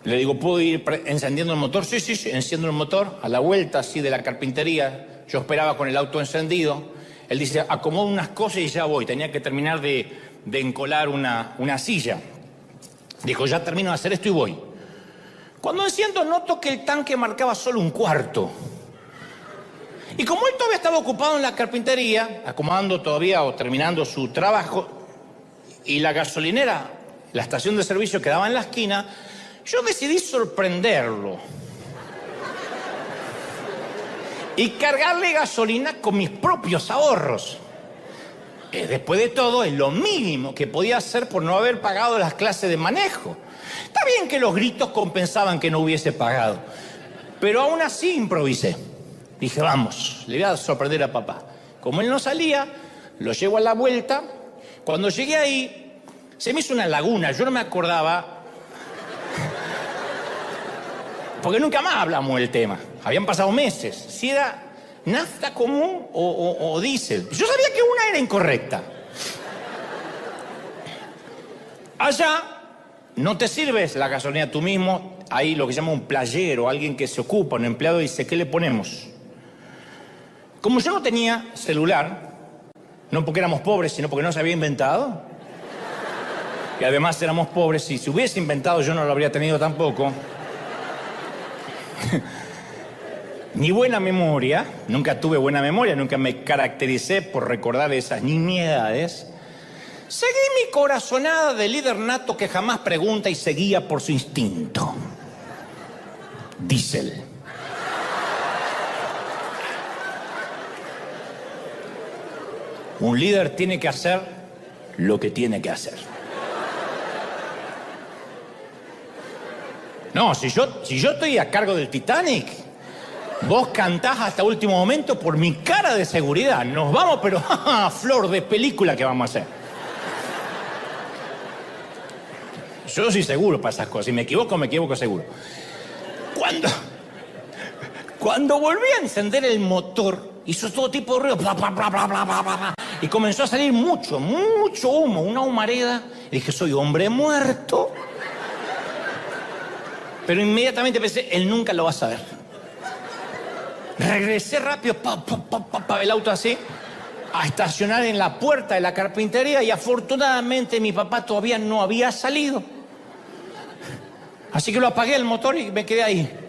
Le digo, ¿puedo ir encendiendo el motor? Sí, enciendo el motor. A la vuelta, así, de la carpintería, yo esperaba con el auto encendido. Él dice, acomodo unas cosas y ya voy. Tenía que terminar de encolar una silla. Dijo, ya termino de hacer esto y voy. Cuando enciendo noto que el tanque marcaba solo un cuarto. Y como él todavía estaba ocupado en la carpintería, acomodando todavía o terminando su trabajo, y la gasolinera, la estación de servicio quedaba en la esquina, yo decidí sorprenderlo y cargarle gasolina con mis propios ahorros. Después de todo, es lo mínimo que podía hacer por no haber pagado las clases de manejo. Está bien que los gritos compensaban que no hubiese pagado, pero aún así improvisé. Dije, vamos, le voy a sorprender a papá. Como él no salía, lo llevo a la vuelta. Cuando llegué ahí, se me hizo una laguna. Yo no me acordaba, porque nunca más hablamos del tema. Habían pasado meses. Si era nafta común o diésel. Yo sabía que una era incorrecta. Allá no te sirves la gasolina tú mismo. Hay lo que se llama un playero, alguien que se ocupa, un empleado, dice, ¿qué le ponemos? Como yo no tenía celular, no porque éramos pobres, sino porque no se había inventado, y además éramos pobres, y si hubiese inventado yo no lo habría tenido tampoco, ni buena memoria, nunca tuve buena memoria, nunca me caractericé por recordar esas nimiedades. Seguí mi corazonada de líder nato que jamás pregunta y seguía por su instinto. Diésel. Un líder tiene que hacer lo que tiene que hacer. No, si yo estoy a cargo del Titanic, vos cantás hasta último momento por mi cara de seguridad. Nos vamos, pero flor de película que vamos a hacer. Yo soy seguro para esas cosas. Si me equivoco seguro. Cuando volví a encender el motor, hizo todo tipo de ruido, bla, bla, bla, bla, bla, bla, bla, y comenzó a salir mucho humo, una humareda. Y dije, soy hombre muerto. Pero inmediatamente pensé, él nunca lo va a saber. Regresé rápido, el auto así, a estacionar en la puerta de la carpintería, y afortunadamente mi papá todavía no había salido. Así que lo apagué el motor y me quedé ahí.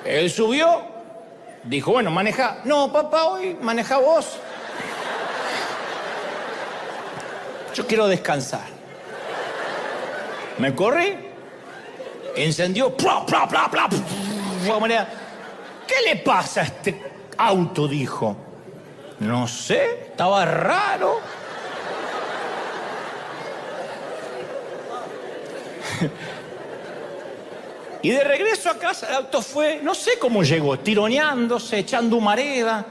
Él subió, dijo, bueno, maneja. No, papá, hoy maneja vos. Yo quiero descansar. Me corrí, encendió, ¡plá, plá, plá, plá! ¿Qué le pasa a este auto? Dijo. No sé, estaba raro. Y de regreso a casa el auto fue, no sé cómo llegó, tironeándose, echando humareda.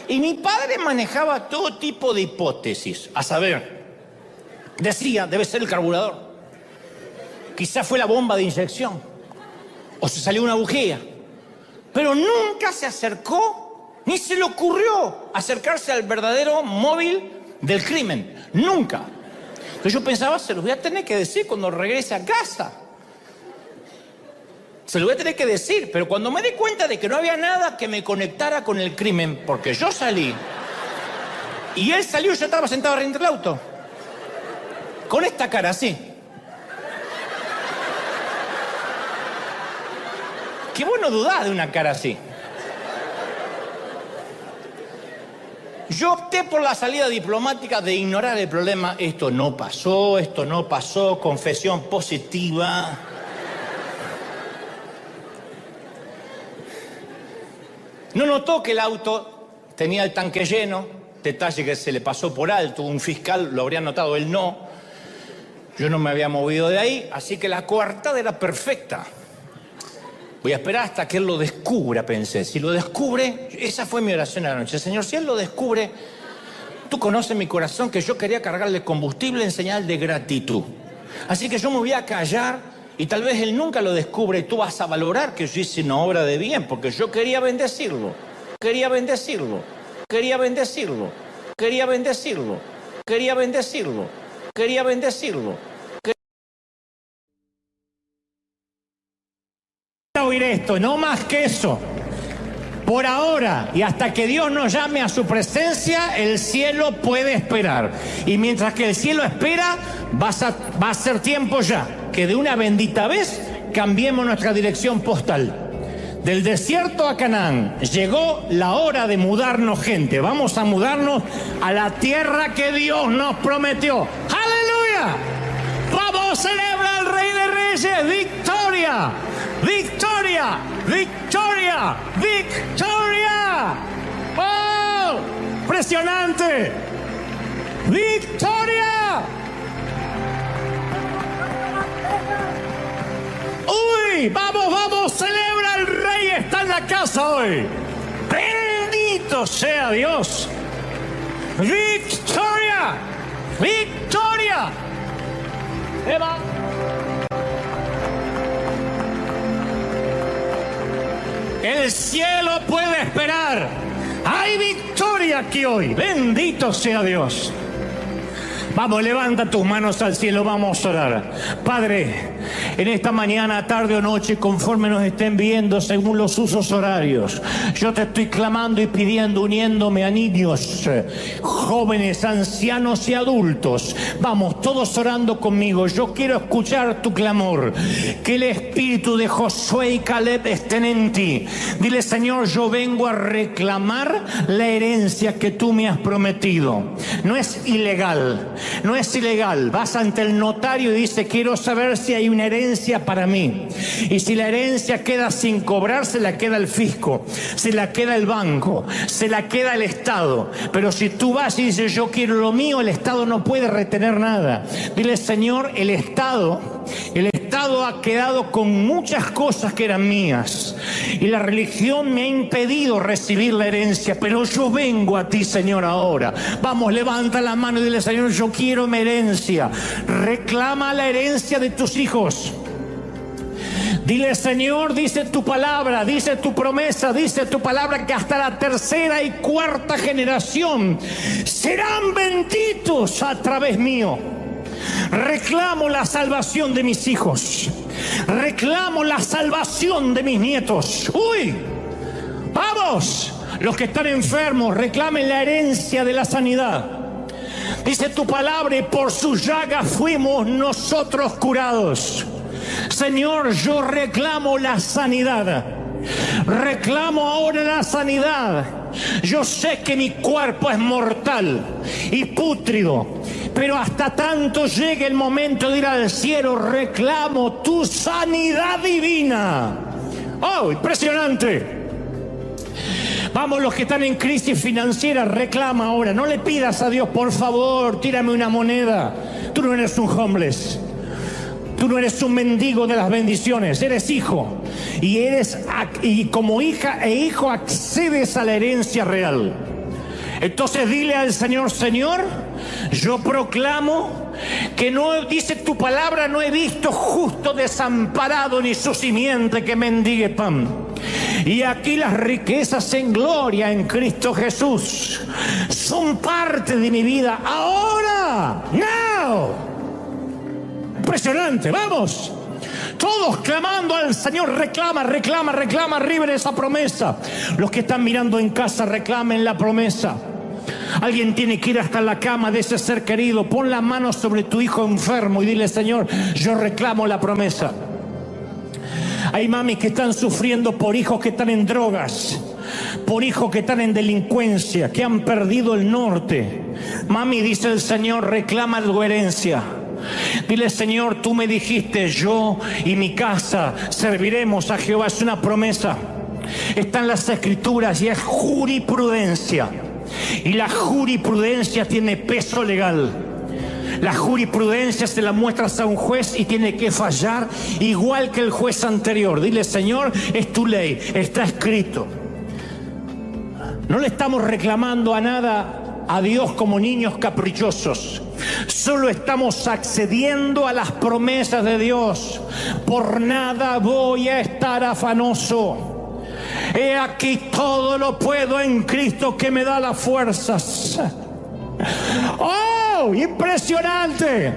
Y mi padre manejaba todo tipo de hipótesis. A saber, decía, debe ser el carburador. Quizás fue la bomba de inyección. O se salió una bujía. Pero nunca se acercó, ni se le ocurrió acercarse al verdadero móvil del crimen. Nunca. Entonces yo pensaba, se los voy a tener que decir cuando regrese a casa. Se lo voy a tener que decir, pero cuando me di cuenta de que no había nada que me conectara con el crimen, porque yo salí, y él salió, yo estaba sentado arriba del auto, con esta cara así. Que vos no dudás de una cara así. Yo opté por la salida diplomática de ignorar el problema. Esto no pasó, confesión positiva. No notó que el auto tenía el tanque lleno, detalle que se le pasó por alto, un fiscal lo habría notado, él no. Yo no me había movido de ahí, así que la coartada era perfecta. Voy a esperar hasta que él lo descubra, pensé. Si lo descubre, esa fue mi oración a la noche. Señor, si él lo descubre, tú conoces mi corazón que yo quería cargarle combustible en señal de gratitud. Así que yo me voy a callar. Y tal vez él nunca lo descubre y tú vas a valorar que yo hice una obra de bien, porque yo quería bendecirlo, quería bendecirlo, quería bendecirlo, quería bendecirlo, quería bendecirlo, quería bendecirlo. Oír esto, no más que eso. Por ahora, y hasta que Dios nos llame a su presencia, el cielo puede esperar. Y mientras que el cielo espera, va a ser tiempo ya que de una bendita vez cambiemos nuestra dirección postal. Del desierto a Canaán, llegó la hora de mudarnos, gente. Vamos a mudarnos a la tierra que Dios nos prometió. ¡Aleluya! ¡Vamos, celebra al Rey de Reyes! ¡Victoria! ¡Victoria! ¡Victoria! ¡Victoria! ¡Oh! ¡Impresionante! ¡Victoria! ¡Uy! ¡Vamos, vamos! ¡Celebra! El Rey está en la casa hoy. ¡Bendito sea Dios! ¡Victoria! ¡Victoria! ¡Eva! El cielo puede esperar. Hay victoria aquí hoy. Bendito sea Dios. Vamos, levanta tus manos al cielo, vamos a orar. Padre, en esta mañana, tarde o noche, conforme nos estén viendo según los usos horarios, yo te estoy clamando y pidiendo, uniéndome a niños, jóvenes, ancianos y adultos. Vamos, todos orando conmigo. Yo quiero escuchar tu clamor. Que el espíritu de Josué y Caleb estén en ti. Dile, Señor, yo vengo a reclamar la herencia que tú me has prometido. No es ilegal. No es ilegal. Vas ante el notario y dice, quiero saber si hay una herencia para mí. Y si la herencia queda sin cobrar, se la queda el fisco, se la queda el banco, se la queda el Estado. Pero si tú vas y dices, yo quiero lo mío, el Estado no puede retener nada. Dile, Señor, el Estado ha quedado con muchas cosas que eran mías. Y la religión me ha impedido recibir la herencia. Pero yo vengo a ti, Señor, ahora. Vamos, levanta la mano y dile, Señor, yo quiero mi herencia. Reclama la herencia de tus hijos. Dile, Señor, dice tu palabra, dice tu promesa, dice tu palabra que hasta la tercera y cuarta generación serán benditos a través mío. Reclamo la salvación de mis hijos. Reclamo la salvación de mis nietos. ¡Uy! ¡Vamos! Los que están enfermos, reclamen la herencia de la sanidad. Dice tu palabra, y por sus llagas fuimos nosotros curados. Señor, yo reclamo la sanidad. Reclamo ahora la sanidad. Yo sé que mi cuerpo es mortal y pútrido, pero hasta tanto llegue el momento de ir al cielo, reclamo tu sanidad divina. ¡Oh, impresionante! Vamos, los que están en crisis financiera, reclama ahora. No le pidas a Dios, por favor, tírame una moneda. Tú no eres un homeless. Tú no eres un mendigo de las bendiciones, eres hijo. Y como hija e hijo accedes a la herencia real. Entonces dile al Señor, Señor, yo proclamo que no, dice tu palabra, no he visto justo desamparado ni su simiente que mendigue pan. Y aquí las riquezas en gloria en Cristo Jesús son parte de mi vida ahora, now. Impresionante, vamos. Todos clamando al Señor, reclama, reclama, reclama, arriba esa promesa. Los que están mirando en casa, reclamen la promesa. Alguien tiene que ir hasta la cama de ese ser querido. Pon la mano sobre tu hijo enfermo y dile, Señor, yo reclamo la promesa. Hay mamis que están sufriendo por hijos que están en drogas, por hijos que están en delincuencia, que han perdido el norte. Mami, dice el Señor, reclama tu herencia. Dile, Señor, tú me dijiste, yo y mi casa serviremos a Jehová. Es una promesa. Está en las Escrituras y es jurisprudencia. Y la jurisprudencia tiene peso legal. La jurisprudencia se la muestras a un juez y tiene que fallar igual que el juez anterior. Dile, Señor, es tu ley, está escrito. No le estamos reclamando a nada a Dios como niños caprichosos. Solo estamos accediendo a las promesas de Dios. Por nada voy a estar afanoso. He aquí todo lo puedo en Cristo que me da las fuerzas. ¡Oh! ¡Impresionante!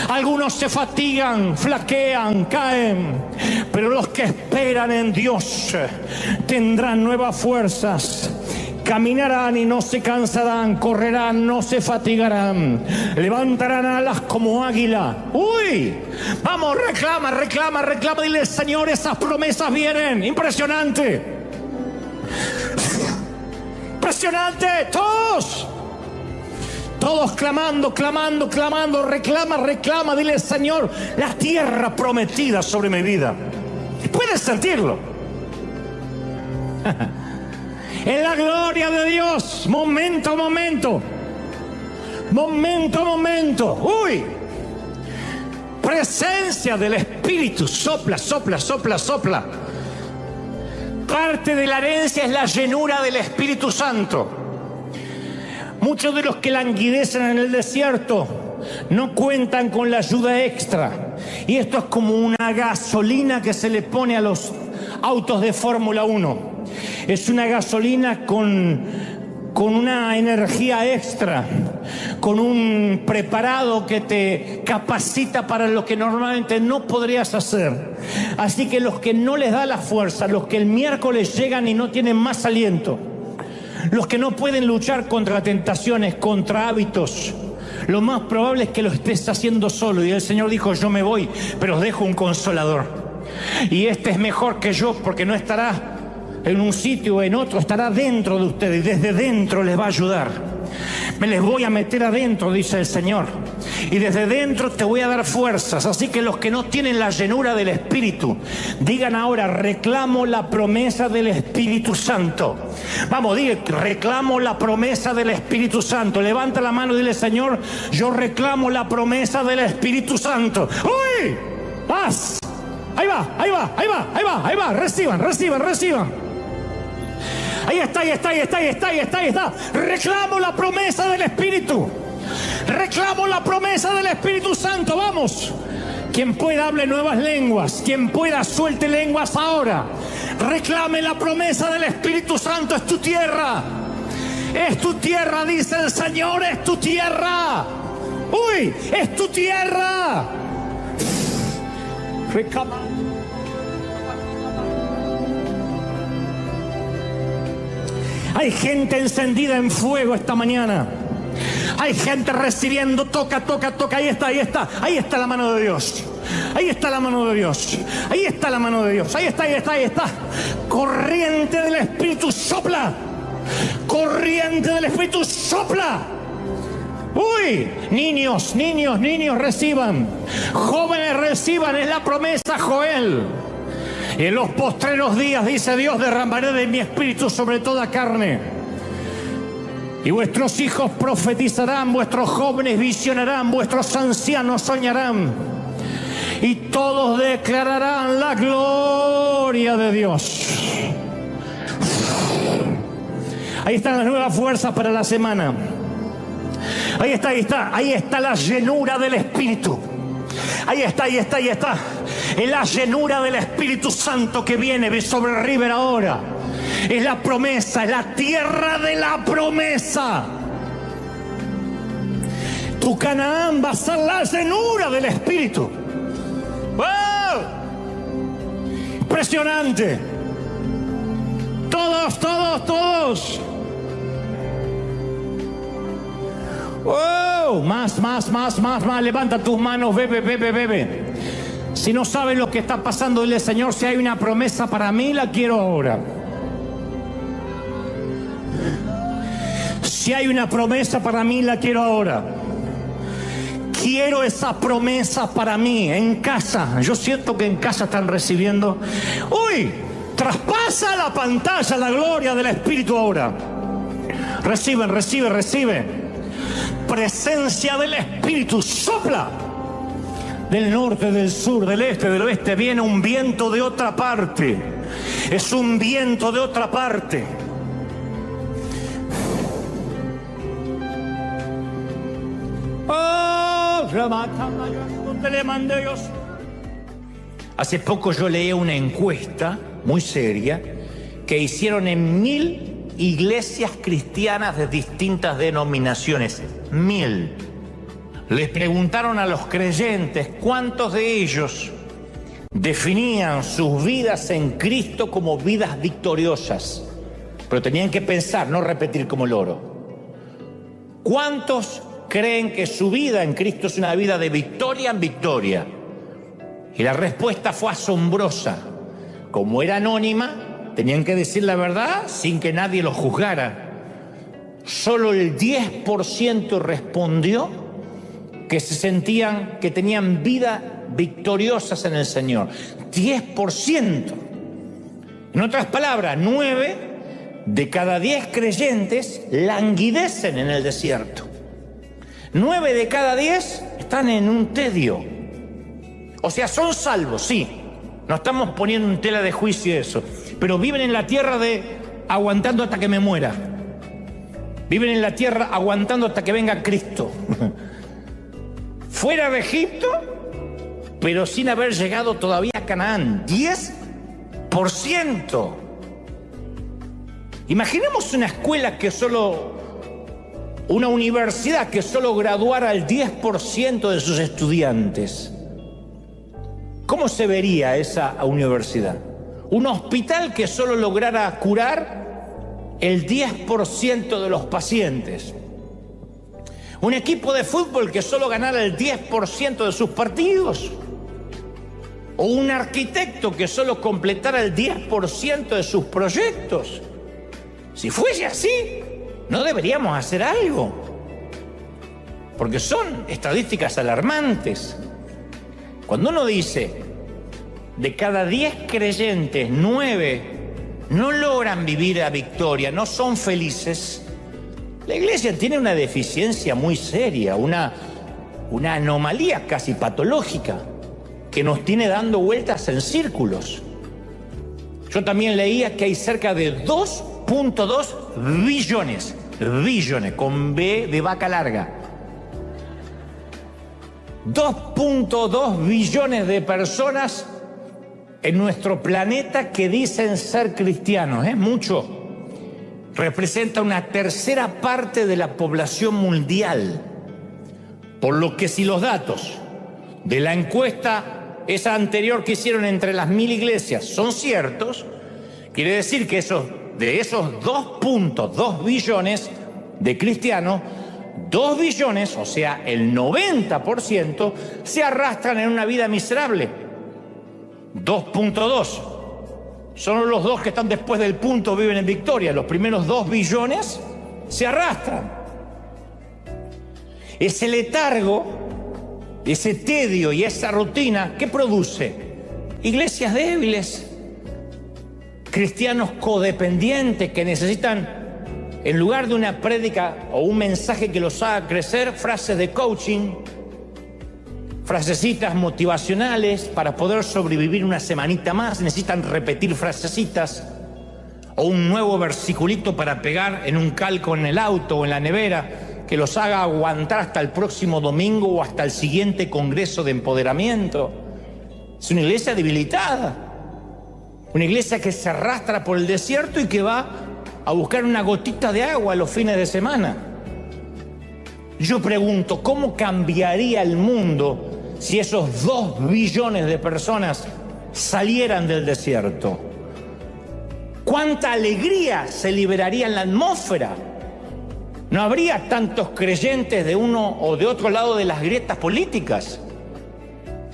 Algunos se fatigan, flaquean, caen, pero los que esperan en Dios tendrán nuevas fuerzas. Caminarán y no se cansarán, correrán, no se fatigarán, levantarán alas como águila. ¡Uy! Vamos, reclama, reclama, reclama. Dile, Señor, esas promesas vienen. Impresionante. Impresionante. Todos clamando, clamando, clamando. Reclama, reclama. Dile, Señor, la tierra prometida sobre mi vida. ¿Puedes sentirlo? En la gloria de Dios, momento a momento, momento a momento. ¡Uy! Presencia del Espíritu, sopla, sopla, sopla, sopla. Parte de la herencia es la llenura del Espíritu Santo. Muchos de los que languidecen en el desierto no cuentan con la ayuda extra. Y esto es como una gasolina que se le pone a los autos de Fórmula 1. Es una gasolina con una energía extra, con un preparado que te capacita para lo que normalmente no podrías hacer. Así que los que no les da la fuerza, los que el miércoles llegan y no tienen más aliento, los que no pueden luchar contra tentaciones, contra hábitos, lo más probable es que lo estés haciendo solo. Y el Señor dijo, yo me voy, pero os dejo un consolador. Y este es mejor que yo, porque no estará en un sitio o en otro, estará dentro de ustedes y desde dentro les va a ayudar. Me les voy a meter adentro, dice el Señor, y desde dentro te voy a dar fuerzas. Así que los que no tienen la llenura del Espíritu, digan ahora, reclamo la promesa del Espíritu Santo. Vamos, diga, reclamo la promesa del Espíritu Santo. Levanta la mano y dile, Señor, yo reclamo la promesa del Espíritu Santo. ¡Uy! ¡Paz! Ahí va, ahí va, ahí va, ahí va, ahí va. Reciban, reciban, reciban. Ahí está, ahí está, ahí está, ahí está, ahí está, ahí está. Reclamo la promesa del Espíritu. Reclamo la promesa del Espíritu Santo. Vamos. Quien pueda hable nuevas lenguas. Quien pueda suelte lenguas ahora. Reclame la promesa del Espíritu Santo. Es tu tierra. Es tu tierra, dice el Señor. Es tu tierra. Uy, es tu tierra. Reclama. Hay gente encendida en fuego esta mañana. Hay gente recibiendo, toca, toca, toca. Ahí está, ahí está. Ahí está la mano de Dios. Ahí está la mano de Dios. Ahí está la mano de Dios. Ahí está, ahí está, ahí está. Corriente del Espíritu, sopla. Corriente del Espíritu, sopla. Uy, niños, niños, niños, reciban. Jóvenes, reciban. Es la promesa, Joel. En los postreros días, dice Dios, derramaré de mi espíritu sobre toda carne. Y vuestros hijos profetizarán, vuestros jóvenes visionarán, vuestros ancianos soñarán. Y todos declararán la gloria de Dios. Ahí están las nuevas fuerzas para la semana. Ahí está, ahí está. Ahí está la llenura del Espíritu. Ahí está, ahí está, ahí está. Es la llenura del Espíritu Santo que viene sobre River ahora. Es la promesa, es la tierra de la promesa. Tu Canaán va a ser la llenura del Espíritu. ¡Wow! Impresionante. Todos, todos, todos. ¡Wow! Más, más, más, más, más. Levanta tus manos, bebe, bebe, bebe. Si no sabes lo que está pasando, dile, Señor, si hay una promesa para mí, la quiero ahora. Si hay una promesa para mí, la quiero ahora. Quiero esa promesa para mí, en casa. Yo siento que en casa están recibiendo. ¡Uy! Traspasa la pantalla la gloria del Espíritu ahora. Reciben, recibe, recibe. Presencia del Espíritu, sopla. Del norte, del sur, del este, del oeste, viene un viento de otra parte. Es un viento de otra parte. Hace poco yo leí una encuesta muy seria que hicieron en 1000 iglesias cristianas de distintas denominaciones. 1000. Les preguntaron a los creyentes cuántos de ellos definían sus vidas en Cristo como vidas victoriosas. pero tenían que pensar, no repetir como loro. ¿Cuántos creen que su vida en Cristo es una vida de victoria en victoria? Y la respuesta fue asombrosa. Como era anónima, tenían que decir la verdad sin que nadie los juzgara. Solo el 10% respondió que se sentían que tenían vida victoriosas en el Señor. 10%. En otras palabras, 9 de cada 10 creyentes languidecen en el desierto. 9 de cada 10 están en un tedio. O sea, son salvos, sí. No estamos poniendo en tela de juicio eso. Pero viven en la tierra de aguantando hasta que me muera. Viven en la tierra aguantando hasta que venga Cristo. Fuera de Egipto, pero sin haber llegado todavía a Canaán. 10%. Imaginemos una escuela que una universidad que solo graduara al 10% de sus estudiantes. ¿Cómo se vería esa universidad? Un hospital que solo lograra curar el 10% de los pacientes. Un equipo de fútbol que solo ganara el 10% de sus partidos. O un arquitecto que solo completara el 10% de sus proyectos. Si fuese así, no deberíamos hacer algo. Porque son estadísticas alarmantes. Cuando uno dice, de cada 10 creyentes, 9 no logran vivir la victoria, no son felices, la iglesia tiene una deficiencia muy seria, una anomalía casi patológica, que nos tiene dando vueltas en círculos. Yo también leía que hay cerca de 2.2 billones, con B de vaca larga, 2.2 billones de personas en nuestro planeta que dicen ser cristianos. Es mucho. Representa una tercera parte de la población mundial. Por lo que si los datos de la encuesta, esa anterior que hicieron entre las 1000 iglesias, son ciertos, quiere decir que de esos 2.2 billones de cristianos, 2 billones, o sea, el 90%, se arrastran en una vida miserable. 2.2. Solo los 2 que están después del punto viven en victoria. Los primeros 2 billones se arrastran. Ese letargo, ese tedio y esa rutina, ¿qué produce? Iglesias débiles, cristianos codependientes que necesitan, en lugar de una prédica o un mensaje que los haga crecer, frases de coaching, frasecitas motivacionales para poder sobrevivir una semanita más. Necesitan repetir frasecitas o un nuevo versiculito para pegar en un calco en el auto o en la nevera que los haga aguantar hasta el próximo domingo o hasta el siguiente congreso de empoderamiento. Es una iglesia debilitada, una iglesia que se arrastra por el desierto y que va a buscar una gotita de agua los fines de semana. Yo pregunto, ¿cómo cambiaría el mundo si esos 2 billones de personas salieran del desierto? ¿Cuánta alegría se liberaría en la atmósfera? No habría tantos creyentes de uno o de otro lado de las grietas políticas.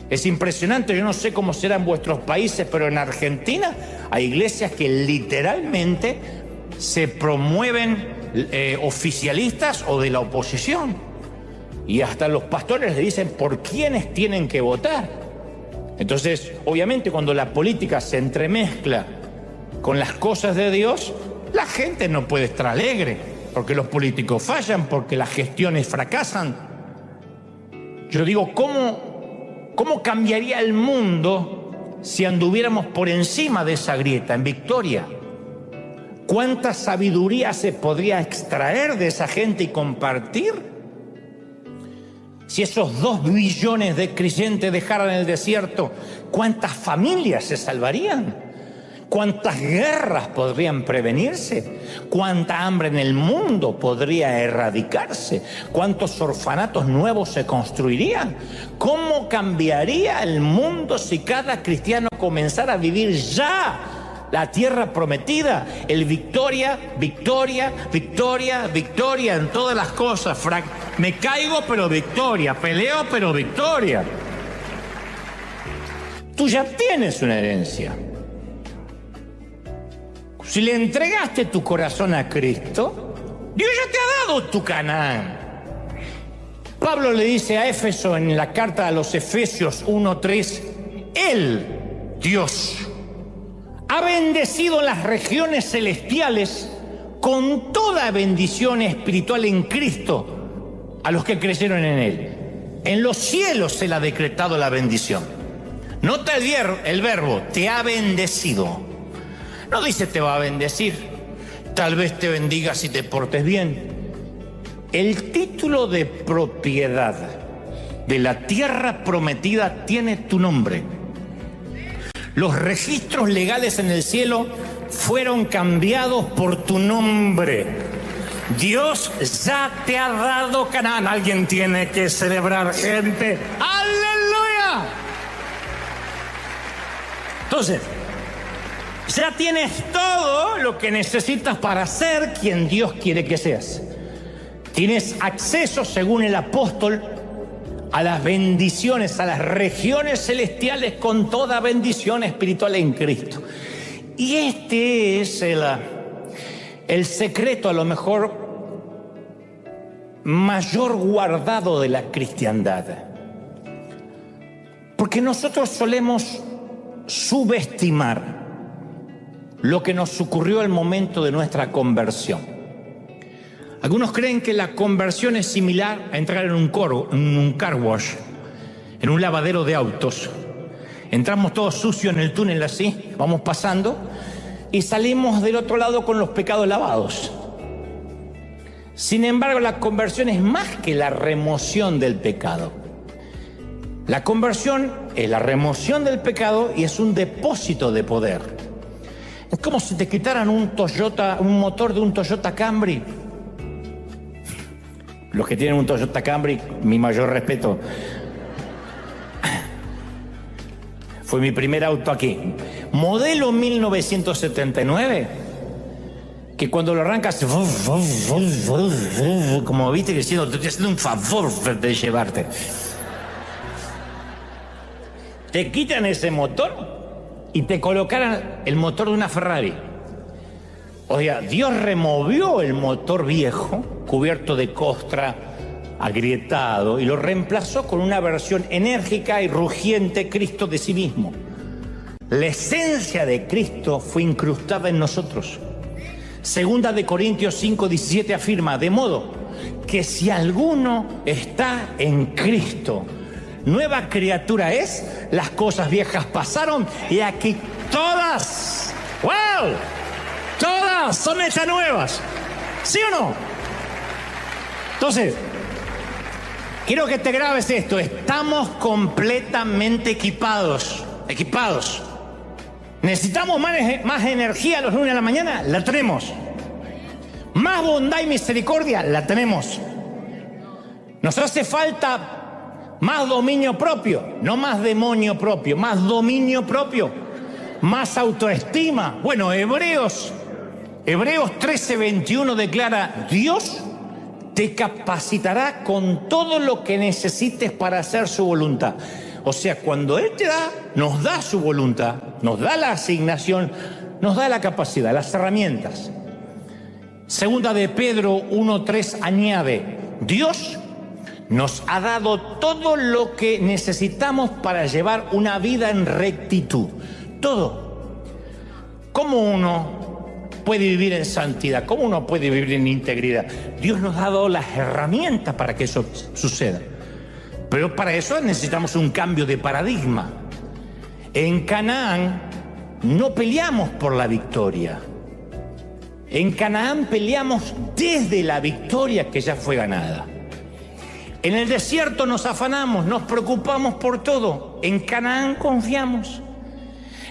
Es impresionante, yo no sé cómo será en vuestros países, pero en Argentina hay iglesias que literalmente se promueven oficialistas o de la oposición. Y hasta los pastores le dicen por quiénes tienen que votar. Entonces, obviamente, cuando la política se entremezcla con las cosas de Dios, la gente no puede estar alegre, porque los políticos fallan, porque las gestiones fracasan. Yo digo, ¿cómo cambiaría el mundo si anduviéramos por encima de esa grieta, en victoria? ¿Cuánta sabiduría se podría extraer de esa gente y compartir? Si esos 2 billones de creyentes dejaran el desierto, ¿cuántas familias se salvarían? ¿Cuántas guerras podrían prevenirse? ¿Cuánta hambre en el mundo podría erradicarse? ¿Cuántos orfanatos nuevos se construirían? ¿Cómo cambiaría el mundo si cada cristiano comenzara a vivir ya la tierra prometida, el victoria, victoria, victoria, victoria en todas las cosas. Me caigo pero victoria, peleo pero victoria. Tú ya tienes una herencia. Si le entregaste tu corazón a Cristo, Dios ya te ha dado tu Canaán. Pablo le dice a Éfeso en la carta a los Efesios 1:3, Él, Dios, ha bendecido las regiones celestiales con toda bendición espiritual en Cristo a los que creyeron en Él. En los cielos se le ha decretado la bendición. Nota el verbo, te ha bendecido. No dice te va a bendecir, tal vez te bendiga si te portes bien. El título de propiedad de la tierra prometida tiene tu nombre. Los registros legales en el cielo fueron cambiados por tu nombre. Dios ya te ha dado Canaán. Alguien tiene que celebrar, gente. ¡Aleluya! Entonces, ya tienes todo lo que necesitas para ser quien Dios quiere que seas. Tienes acceso, según el apóstol, a las bendiciones, a las regiones celestiales con toda bendición espiritual en Cristo. Y este es el secreto, a lo mejor, mayor guardado de la cristiandad. Porque nosotros solemos subestimar lo que nos ocurrió al momento de nuestra conversión. Algunos creen que la conversión es similar a entrar en un car wash, en un lavadero de autos. Entramos todos sucios en el túnel así, vamos pasando, y salimos del otro lado con los pecados lavados. Sin embargo, la conversión es más que la remoción del pecado. La conversión es la remoción del pecado y es un depósito de poder. Es como si te quitaran un motor de un Toyota Camry. Los que tienen un Toyota Camry, mi mayor respeto. Fue mi primer auto aquí. Modelo 1979, que cuando lo arrancas, como viste, diciendo, te estoy haciendo un favor de llevarte. Te quitan ese motor y te colocaran el motor de una Ferrari. O sea, Dios removió el motor viejo, cubierto de costra, agrietado, y lo reemplazó con una versión enérgica y rugiente Cristo de sí mismo. La esencia de Cristo fue incrustada en nosotros. Segunda de Corintios 5:17 afirma, de modo que si alguno está en Cristo, nueva criatura es, las cosas viejas pasaron y aquí todas, ¡wow!, todas son hechas nuevas. ¿Sí o no? Entonces, quiero que te grabes esto. Estamos completamente equipados. ¿Necesitamos más energía a los lunes de la mañana? La tenemos. ¿Más bondad y misericordia? La tenemos. Nos hace falta más dominio propio, no más demonio propio, más dominio propio, más autoestima. Bueno, Hebreos 13:21 declara, Dios te capacitará con todo lo que necesites para hacer su voluntad. O sea, cuando Él te da, nos da su voluntad, nos da la asignación, nos da la capacidad, las herramientas. Segunda de Pedro 1:3 añade, Dios nos ha dado todo lo que necesitamos para llevar una vida en rectitud. Todo. ¿Cómo uno puede vivir en santidad? ¿Cómo uno puede vivir en integridad? Dios nos ha dado las herramientas para que eso suceda. Pero para eso necesitamos un cambio de paradigma. En Canaán no peleamos por la victoria. En Canaán peleamos desde la victoria que ya fue ganada. En el desierto nos afanamos, nos preocupamos por todo. En Canaán confiamos.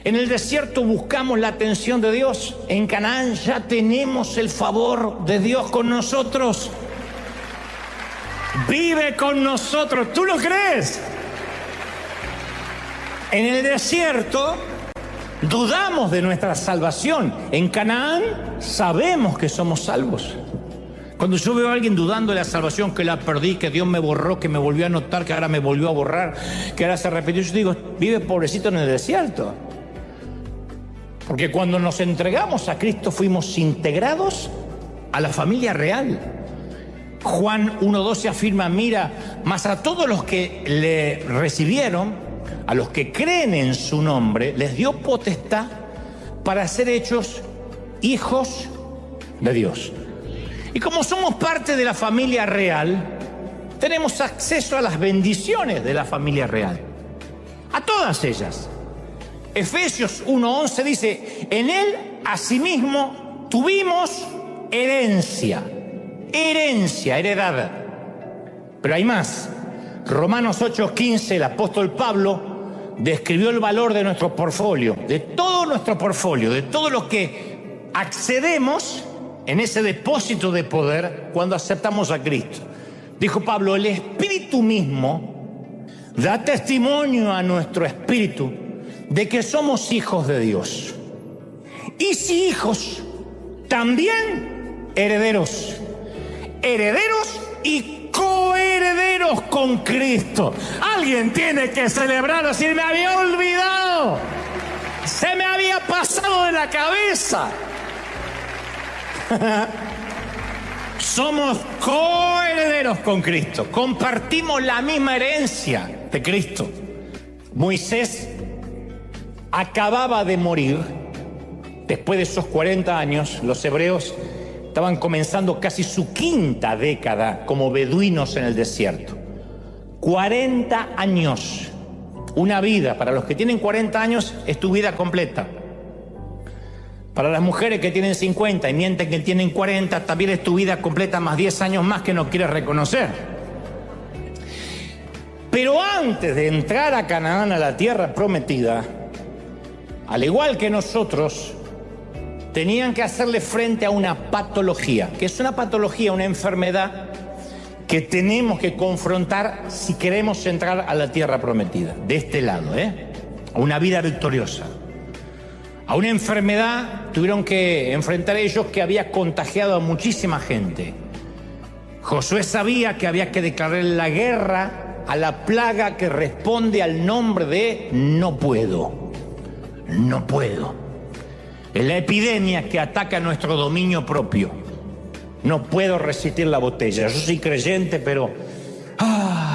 En el desierto buscamos la atención de Dios. En Canaán ya tenemos el favor de Dios con nosotros. Vive con nosotros. ¿Tú lo crees? En el desierto Dudamos de nuestra salvación. En Canaán sabemos que somos salvos. Cuando yo veo a alguien dudando de la salvación, que la perdí, que Dios me borró, que me volvió a anotar, que ahora me volvió a borrar, que ahora se repitió, yo digo, vive pobrecito en el desierto. Porque cuando nos entregamos a Cristo fuimos integrados a la familia real. Juan 1:12 afirma, mira, mas a todos los que le recibieron, a los que creen en su nombre, les dio potestad para ser hechos hijos de Dios. Y como somos parte de la familia real, tenemos acceso a las bendiciones de la familia real. A todas ellas. Efesios 1:11 dice, en él asimismo tuvimos herencia, heredad. Pero hay más. Romanos 8:15, el apóstol Pablo describió el valor de nuestro portfolio, de todo nuestro portfolio, de todo lo que accedemos en ese depósito de poder cuando aceptamos a Cristo. Dijo Pablo, el Espíritu mismo da testimonio a nuestro espíritu de que somos hijos de Dios. Y si hijos, también herederos. Herederos y coherederos con Cristo. Alguien tiene que celebrar, decir, me había olvidado. Se me había pasado de la cabeza. Somos coherederos con Cristo. Compartimos la misma herencia de Cristo. Moisés acababa de morir. Después de esos 40 años, los hebreos estaban comenzando casi su quinta década como beduinos en el desierto. 40 años. Una vida. Para los que tienen 40 años es tu vida completa. Para las mujeres que tienen 50 y mienten que tienen 40, también es tu vida completa más 10 años más que no quieres reconocer. Pero antes de entrar a Canaán, a la tierra prometida, al igual que nosotros, tenían que hacerle frente a una patología. ¿Qué es una patología? Una enfermedad que tenemos que confrontar si queremos entrar a la tierra prometida. De este lado, a una vida victoriosa. A una enfermedad tuvieron que enfrentar ellos que había contagiado a muchísima gente. Josué sabía que había que declarar la guerra a la plaga que responde al nombre de no puedo. No puedo. Es la epidemia que ataca nuestro dominio propio. No puedo resistir la botella. Yo soy creyente, pero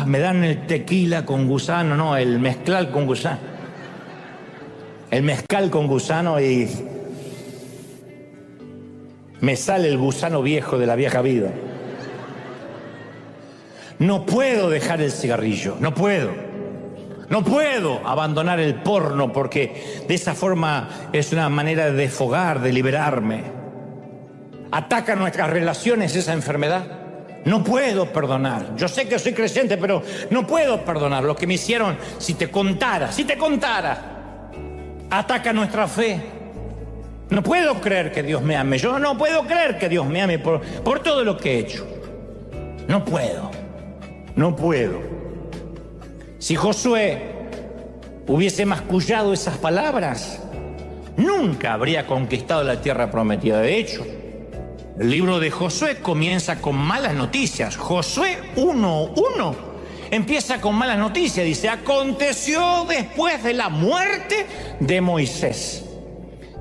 me dan el tequila con gusano, no, el mezcal con gusano. El mezcal con gusano y me sale el gusano viejo de la vieja vida. No puedo dejar el cigarrillo, no puedo. No puedo abandonar el porno porque de esa forma es una manera de desfogar, de liberarme. Ataca nuestras relaciones esa enfermedad. No puedo perdonar. Yo sé que soy creyente, pero no puedo perdonar lo que me hicieron. Si te contara. Ataca nuestra fe. No puedo creer que Dios me ame. Yo no puedo creer que Dios me ame por todo lo que he hecho. No puedo. Si Josué hubiese mascullado esas palabras, nunca habría conquistado la tierra prometida. De hecho, el libro de Josué comienza con malas noticias. Josué 1:1 empieza con malas noticias. Dice, aconteció después de la muerte de Moisés.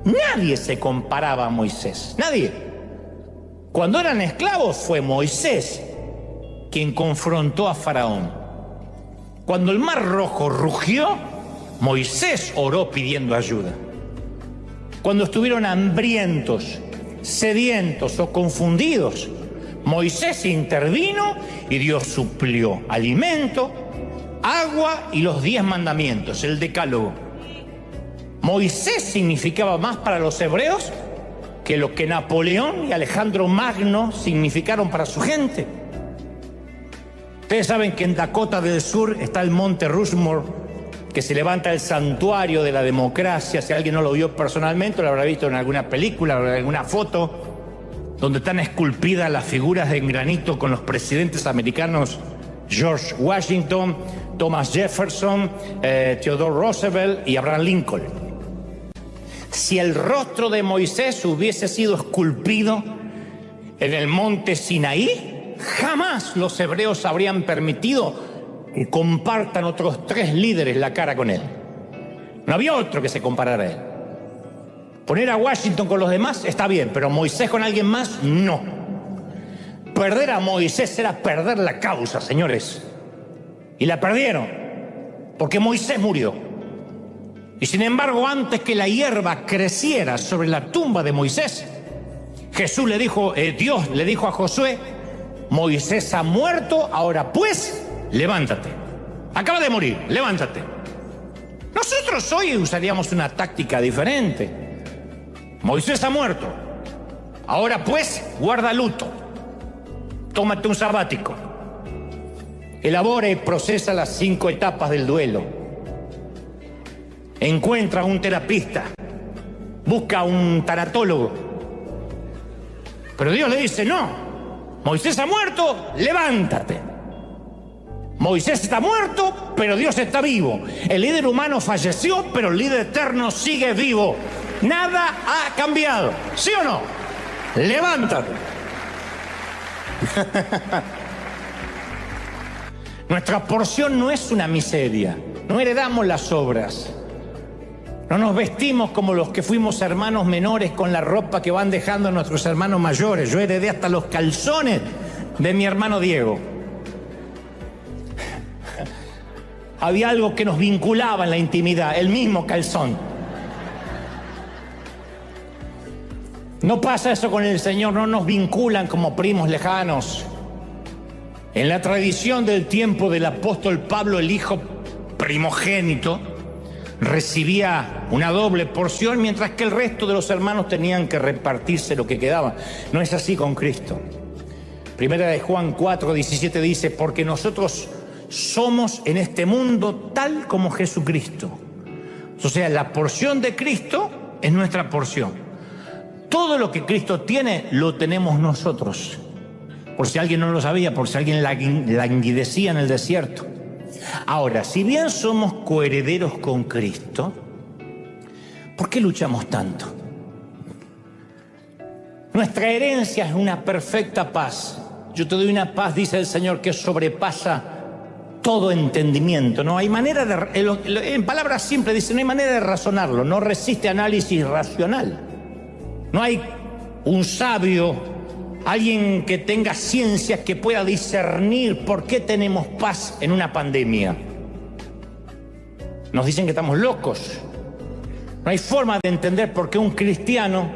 Nadie se comparaba a Moisés. Nadie. Cuando eran esclavos fue Moisés quien confrontó a Faraón. Cuando el mar rojo rugió, Moisés oró pidiendo ayuda. Cuando estuvieron hambrientos, sedientos o confundidos, Moisés intervino y Dios suplió alimento, agua y los 10 mandamientos, el decálogo. Moisés significaba más para los hebreos que lo que Napoleón y Alejandro Magno significaron para su gente. Ustedes saben que en Dakota del Sur está el monte Rushmore, que se levanta el santuario de la democracia. Si alguien no lo vio personalmente, lo habrá visto en alguna película o en alguna foto, donde están esculpidas las figuras en granito con los presidentes americanos George Washington, Thomas Jefferson, Theodore Roosevelt y Abraham Lincoln. Si el rostro de Moisés hubiese sido esculpido en el monte Sinaí, jamás los hebreos habrían permitido que compartan otros 3 líderes la cara con él. No había otro que se comparara a él. Poner a Washington con los demás está bien, pero Moisés con alguien más, no. Perder a Moisés era perder la causa, señores. Y la perdieron, porque Moisés murió. Y sin embargo, antes que la hierba creciera sobre la tumba de Moisés, Jesús le dijo, Dios le dijo a Josué, Moisés ha muerto, ahora pues, levántate. Acaba de morir, levántate. Nosotros hoy usaríamos una táctica diferente. Moisés ha muerto, ahora pues, guarda luto. Tómate un sabático. Elabora y procesa las 5 etapas del duelo. Encuentra un terapista. Busca un tanatólogo. Pero Dios le dice, no. Moisés ha muerto, levántate. Moisés está muerto, pero Dios está vivo. El líder humano falleció, pero el líder eterno sigue vivo. Nada ha cambiado. ¿Sí o no? Levántate. Nuestra porción no es una miseria. No heredamos las obras. No nos vestimos como los que fuimos hermanos menores con la ropa que van dejando nuestros hermanos mayores. Yo heredé hasta los calzones de mi hermano Diego. Había algo que nos vinculaba en la intimidad, el mismo calzón. No pasa eso con el Señor, no nos vinculan como primos lejanos. En la tradición del tiempo del apóstol Pablo, el hijo primogénito recibía una doble porción, mientras que el resto de los hermanos tenían que repartirse lo que quedaba. No es así con Cristo. Primera de Juan 4:17 dice, porque nosotros somos en este mundo tal como Jesucristo. O sea, la porción de Cristo es nuestra porción. Todo lo que Cristo tiene, lo tenemos nosotros. Por si alguien no lo sabía, por si alguien languidecía en el desierto. Ahora, si bien somos coherederos con Cristo, ¿por qué luchamos tanto? Nuestra herencia es una perfecta paz. Yo te doy una paz, dice el Señor, que sobrepasa todo entendimiento. No hay manera de, en palabras simples dice, no hay manera de razonarlo, no resiste análisis racional. No hay un sabio, alguien que tenga ciencia que pueda discernir por qué tenemos paz en una pandemia. Nos dicen que estamos locos. No hay forma de entender por qué un cristiano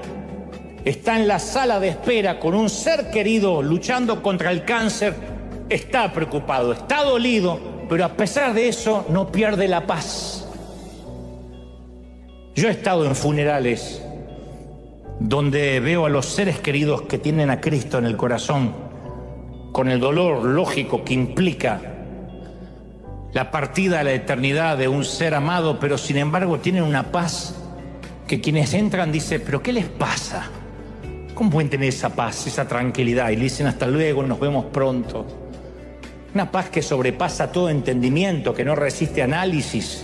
está en la sala de espera con un ser querido luchando contra el cáncer, está preocupado, está dolido, pero a pesar de eso no pierde la paz. Yo he estado en funerales donde veo a los seres queridos que tienen a Cristo en el corazón, con el dolor lógico que implica la partida a la eternidad de un ser amado, pero sin embargo tienen una paz que quienes entran dicen, ¿pero qué les pasa? ¿Cómo pueden tener esa paz, esa tranquilidad? Y le dicen hasta luego, nos vemos pronto. Una paz que sobrepasa todo entendimiento, que no resiste análisis.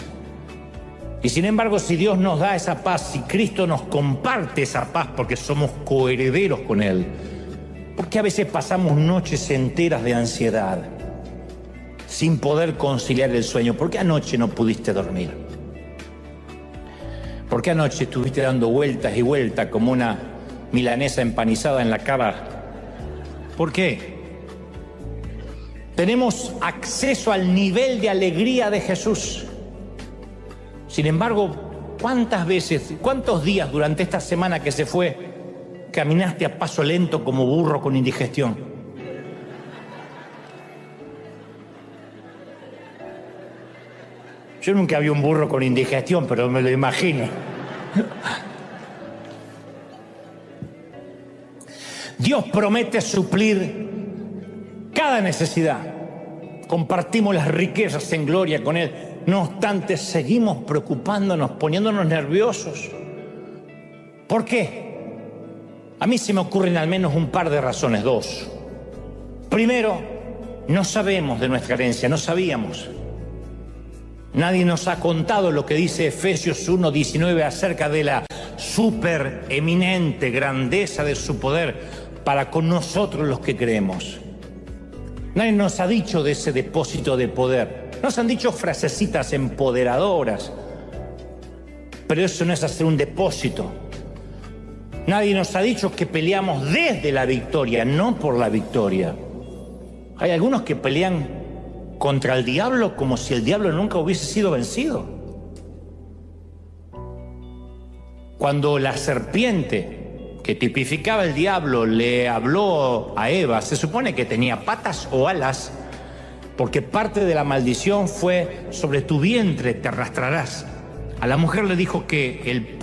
Y sin embargo, si Dios nos da esa paz, si Cristo nos comparte esa paz porque somos coherederos con Él, ¿por qué a veces pasamos noches enteras de ansiedad sin poder conciliar el sueño? ¿Por qué anoche no pudiste dormir? ¿Por qué anoche estuviste dando vueltas y vueltas como una milanesa empanizada en la cava? ¿Por qué? Tenemos acceso al nivel de alegría de Jesús. Sin embargo, ¿cuántas veces, cuántos días durante esta semana que se fue caminaste a paso lento como burro con indigestión? Yo nunca vi un burro con indigestión, pero me lo imagino. Dios promete suplir cada necesidad. Compartimos las riquezas en gloria con Él. No obstante, seguimos preocupándonos, poniéndonos nerviosos. ¿Por qué? A mí se me ocurren al menos un par de razones, 2. Primero, no sabemos de nuestra herencia, no sabíamos. Nadie nos ha contado lo que dice Efesios 1:19 acerca de la súper eminente grandeza de su poder para con nosotros los que creemos. Nadie nos ha dicho de ese depósito de poder. Nos han dicho frasecitas empoderadoras, pero eso no es hacer un depósito. Nadie nos ha dicho que peleamos desde la victoria, no por la victoria. Hay algunos que pelean contra el diablo como si el diablo nunca hubiese sido vencido. Cuando la serpiente, que tipificaba el diablo, le habló a Eva, se supone que tenía patas o alas, porque parte de la maldición fue: sobre tu vientre te arrastrarás. A la mujer le dijo que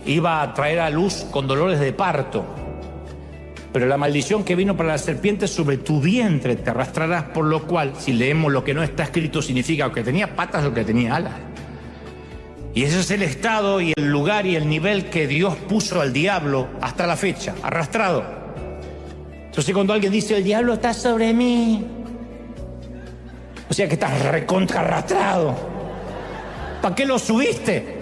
iba a traer a luz con dolores de parto, pero la maldición que vino para la serpiente: sobre tu vientre te arrastrarás, por lo cual, si leemos lo que no está escrito, significa o que tenía patas o que tenía alas. Y ese es el estado y el lugar y el nivel que Dios puso al diablo hasta la fecha, arrastrado. Entonces cuando alguien dice: el diablo está sobre mí, o sea que estás recontra arrastrado. ¿Para qué lo subiste?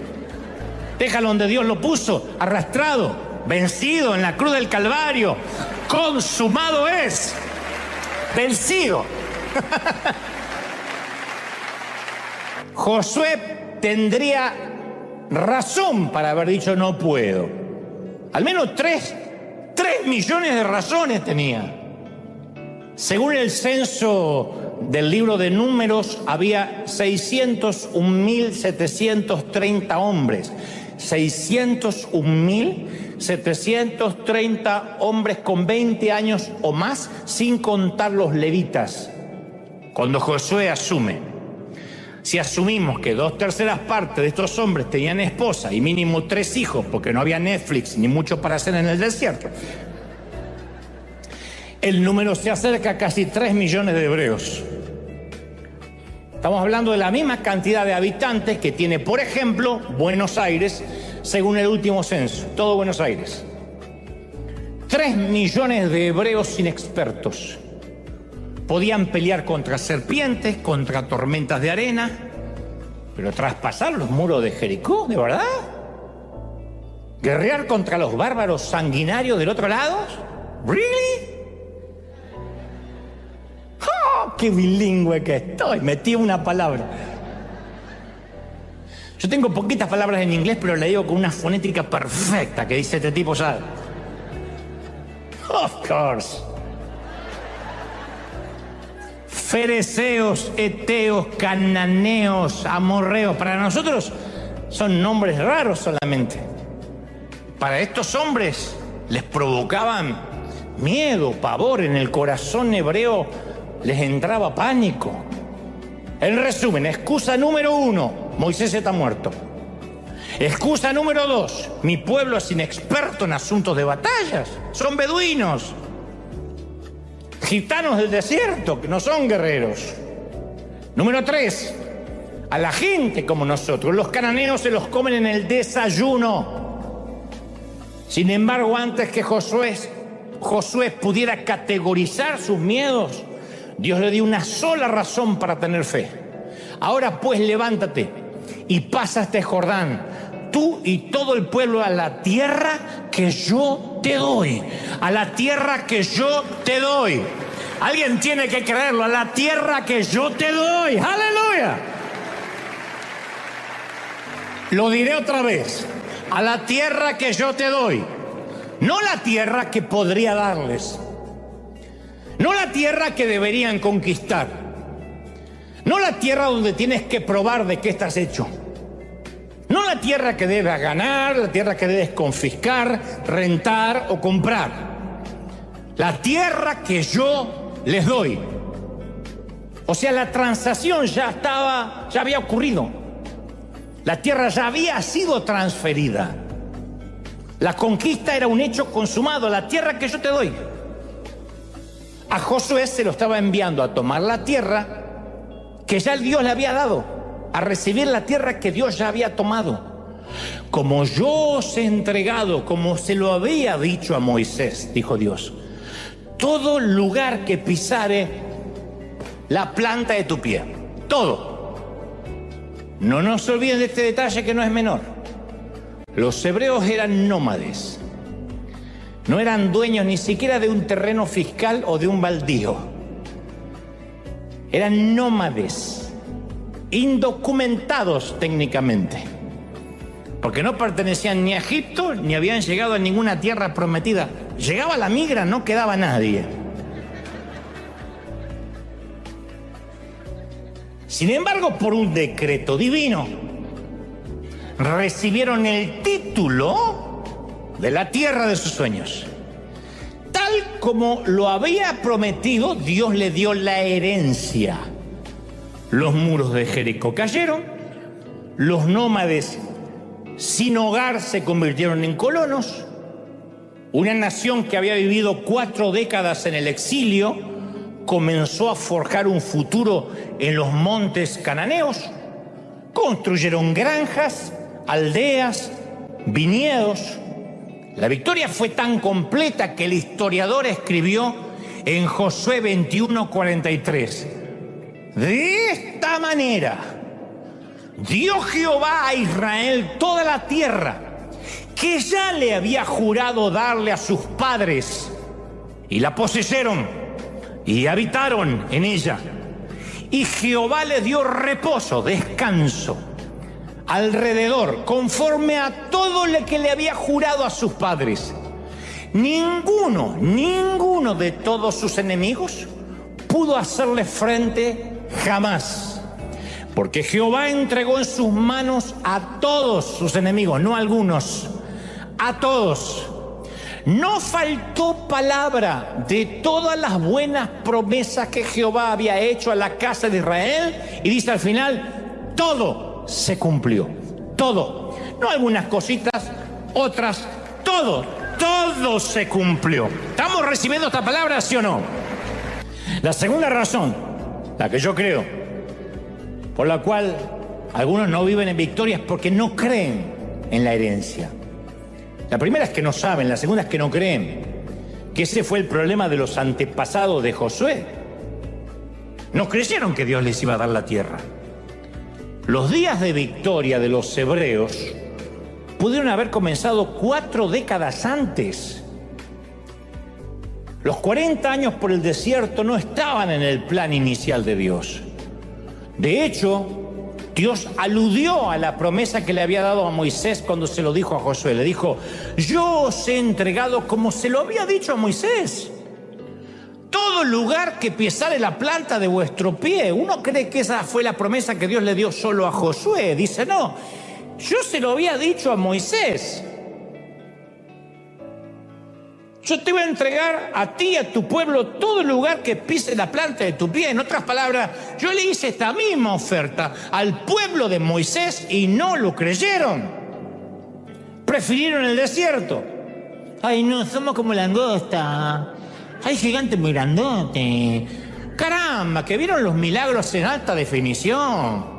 Déjalo donde Dios lo puso, arrastrado, vencido en la cruz del Calvario. Consumado es. Vencido. Josué tendría razón para haber dicho: no puedo. Al menos 3 millones de razones tenía. Según el censo del libro de Números, había 601.730 hombres. 601.730 hombres con 20 años o más, sin contar los levitas. Cuando Josué asume, si asumimos que 2/3 partes de estos hombres tenían esposa y mínimo 3 hijos, porque no había Netflix ni mucho para hacer en el desierto, el número se acerca a casi 3 millones de hebreos. Estamos hablando de la misma cantidad de habitantes que tiene, por ejemplo, Buenos Aires, según el último censo, todo Buenos Aires. 3 millones de hebreos inexpertos. Podían pelear contra serpientes, contra tormentas de arena, pero traspasar los muros de Jericó, ¿de verdad? ¿Guerrear contra los bárbaros sanguinarios del otro lado? ¿Really? ¡Oh, qué bilingüe que estoy! Metí una palabra. Yo tengo poquitas palabras en inglés, pero le digo con una fonética perfecta que dice este tipo, ¿sabe? Of course. Fereceos, eteos, cananeos, amorreos. Para nosotros son nombres raros solamente. Para estos hombres les provocaban miedo, pavor. En el corazón hebreo les entraba pánico. En resumen, excusa número 1, Moisés está muerto. Excusa número 2, mi pueblo es inexperto en asuntos de batallas. Son beduinos, gitanos del desierto, que no son guerreros. Número 3, a la gente como nosotros, los cananeos se los comen en el desayuno. Sin embargo, antes que Josué pudiera categorizar sus miedos, Dios le dio una sola razón para tener fe. Ahora pues levántate y pasa este Jordán, tú y todo el pueblo, a la tierra que yo te doy. A la tierra que yo te doy. Alguien tiene que creerlo, a la tierra que yo te doy. ¡Aleluya! Lo diré otra vez. A la tierra que yo te doy. No la tierra que podría darles. No la tierra que deberían conquistar. No la tierra donde tienes que probar de qué estás hecho. No la tierra que debes ganar, la tierra que debes confiscar, rentar o comprar. La tierra que yo les doy. O sea, la transacción ya había ocurrido. La tierra ya había sido transferida. La conquista era un hecho consumado. La tierra que yo te doy. A Josué se lo estaba enviando a tomar la tierra que ya Dios le había dado, a recibir la tierra que Dios ya había tomado. Como yo os he entregado, como se lo había dicho a Moisés, dijo Dios, todo lugar que pisare la planta de tu pie, todo. No nos olviden de este detalle que no es menor. Los hebreos eran nómades. No eran dueños ni siquiera de un terreno fiscal o de un baldío. Eran nómades, indocumentados técnicamente, porque no pertenecían ni a Egipto ni habían llegado a ninguna tierra prometida. Llegaba la migra, no quedaba nadie. Sin embargo, por un decreto divino, recibieron el título de la tierra de sus sueños. Tal como lo había prometido, Dios le dio la herencia. Los muros de Jericó cayeron, los nómades sin hogar se convirtieron en colonos, una nación que había vivido 4 décadas en el exilio comenzó a forjar un futuro en los montes cananeos, construyeron granjas, aldeas, viñedos. La victoria fue tan completa que el historiador escribió en Josué 21:43: de esta manera dio Jehová a Israel toda la tierra que ya le había jurado darle a sus padres, y la poseyeron y habitaron en ella. Y Jehová le dio reposo, descanso, alrededor, conforme a todo lo que le había jurado a sus padres. Ninguno de todos sus enemigos pudo hacerle frente jamás, porque Jehová entregó en sus manos a todos sus enemigos, no a algunos, a todos. No faltó palabra de todas las buenas promesas que Jehová había hecho a la casa de Israel, y dice al final, todo se cumplió, todo. No algunas cositas, otras, todo se cumplió. ¿Estamos recibiendo esta palabra, sí o no? La segunda razón, la que yo creo, por la cual algunos no viven en victoria, es porque no creen en la herencia. La primera es que no saben, la segunda es que no creen, que ese fue el problema de los antepasados de Josué. No creyeron que Dios les iba a dar la tierra. Los días de victoria de los hebreos pudieron haber comenzado 4 décadas antes. Los 40 años por el desierto no estaban en el plan inicial de Dios. De hecho, Dios aludió a la promesa que le había dado a Moisés cuando se lo dijo a Josué. Le dijo, yo os he entregado como se lo había dicho a Moisés. Todo lugar que pisare la planta de vuestro pie. Uno cree que esa fue la promesa que Dios le dio solo a Josué. Dice, no, yo se lo había dicho a Moisés. Yo te voy a entregar a ti y a tu pueblo todo lugar que pise la planta de tu pie. En otras palabras, yo le hice esta misma oferta al pueblo de Moisés y no lo creyeron. Prefirieron el desierto. Ay, no, somos como langosta. Hay gigantes muy grandotes. Caramba, que vieron los milagros en alta definición.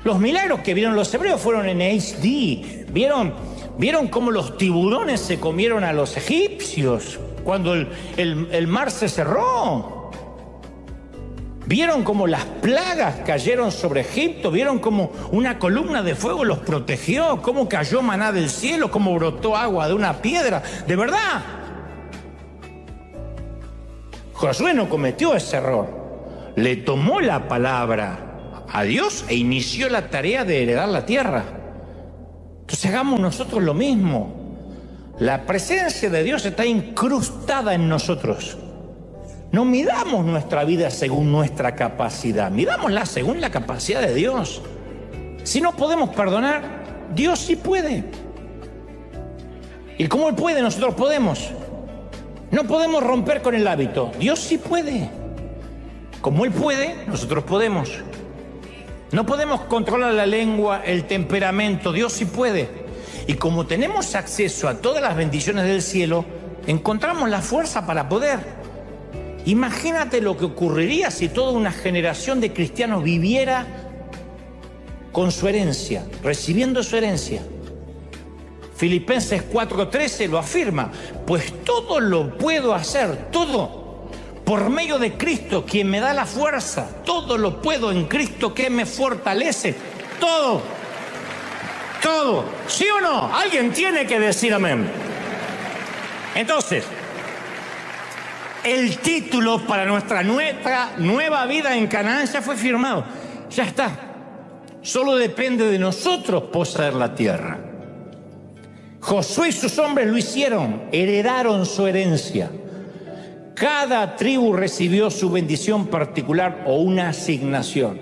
Los milagros que vieron los hebreos fueron en HD. ¿Vieron cómo los tiburones se comieron a los egipcios cuando el mar se cerró? ¿Vieron cómo las plagas cayeron sobre Egipto? ¿Vieron cómo una columna de fuego los protegió? ¿Cómo cayó maná del cielo? ¿Cómo brotó agua de una piedra? ¿De verdad? Josué no cometió ese error. Le tomó la palabra a Dios e inició la tarea de heredar la tierra. Entonces hagamos nosotros lo mismo. La presencia de Dios está incrustada en nosotros. No midamos nuestra vida según nuestra capacidad, midámosla según la capacidad de Dios. Si no podemos perdonar, Dios sí puede. Y como Él puede, nosotros podemos. No podemos romper con el hábito, Dios sí puede. Como Él puede, nosotros podemos. No podemos controlar la lengua, el temperamento, Dios sí puede. Y como tenemos acceso a todas las bendiciones del cielo, encontramos la fuerza para poder. Imagínate lo que ocurriría si toda una generación de cristianos viviera con su herencia, recibiendo su herencia. Filipenses 4:13 lo afirma, pues todo lo puedo hacer, todo, por medio de Cristo, quien me da la fuerza. Todo lo puedo en Cristo que me fortalece. Todo. Todo. ¿Sí o no? Alguien tiene que decir amén. Entonces, el título para nuestra nueva vida en Canaán ya fue firmado. Ya está. Solo depende de nosotros poseer la tierra. Josué y sus hombres lo hicieron, heredaron su herencia. Cada tribu recibió su bendición particular o una asignación.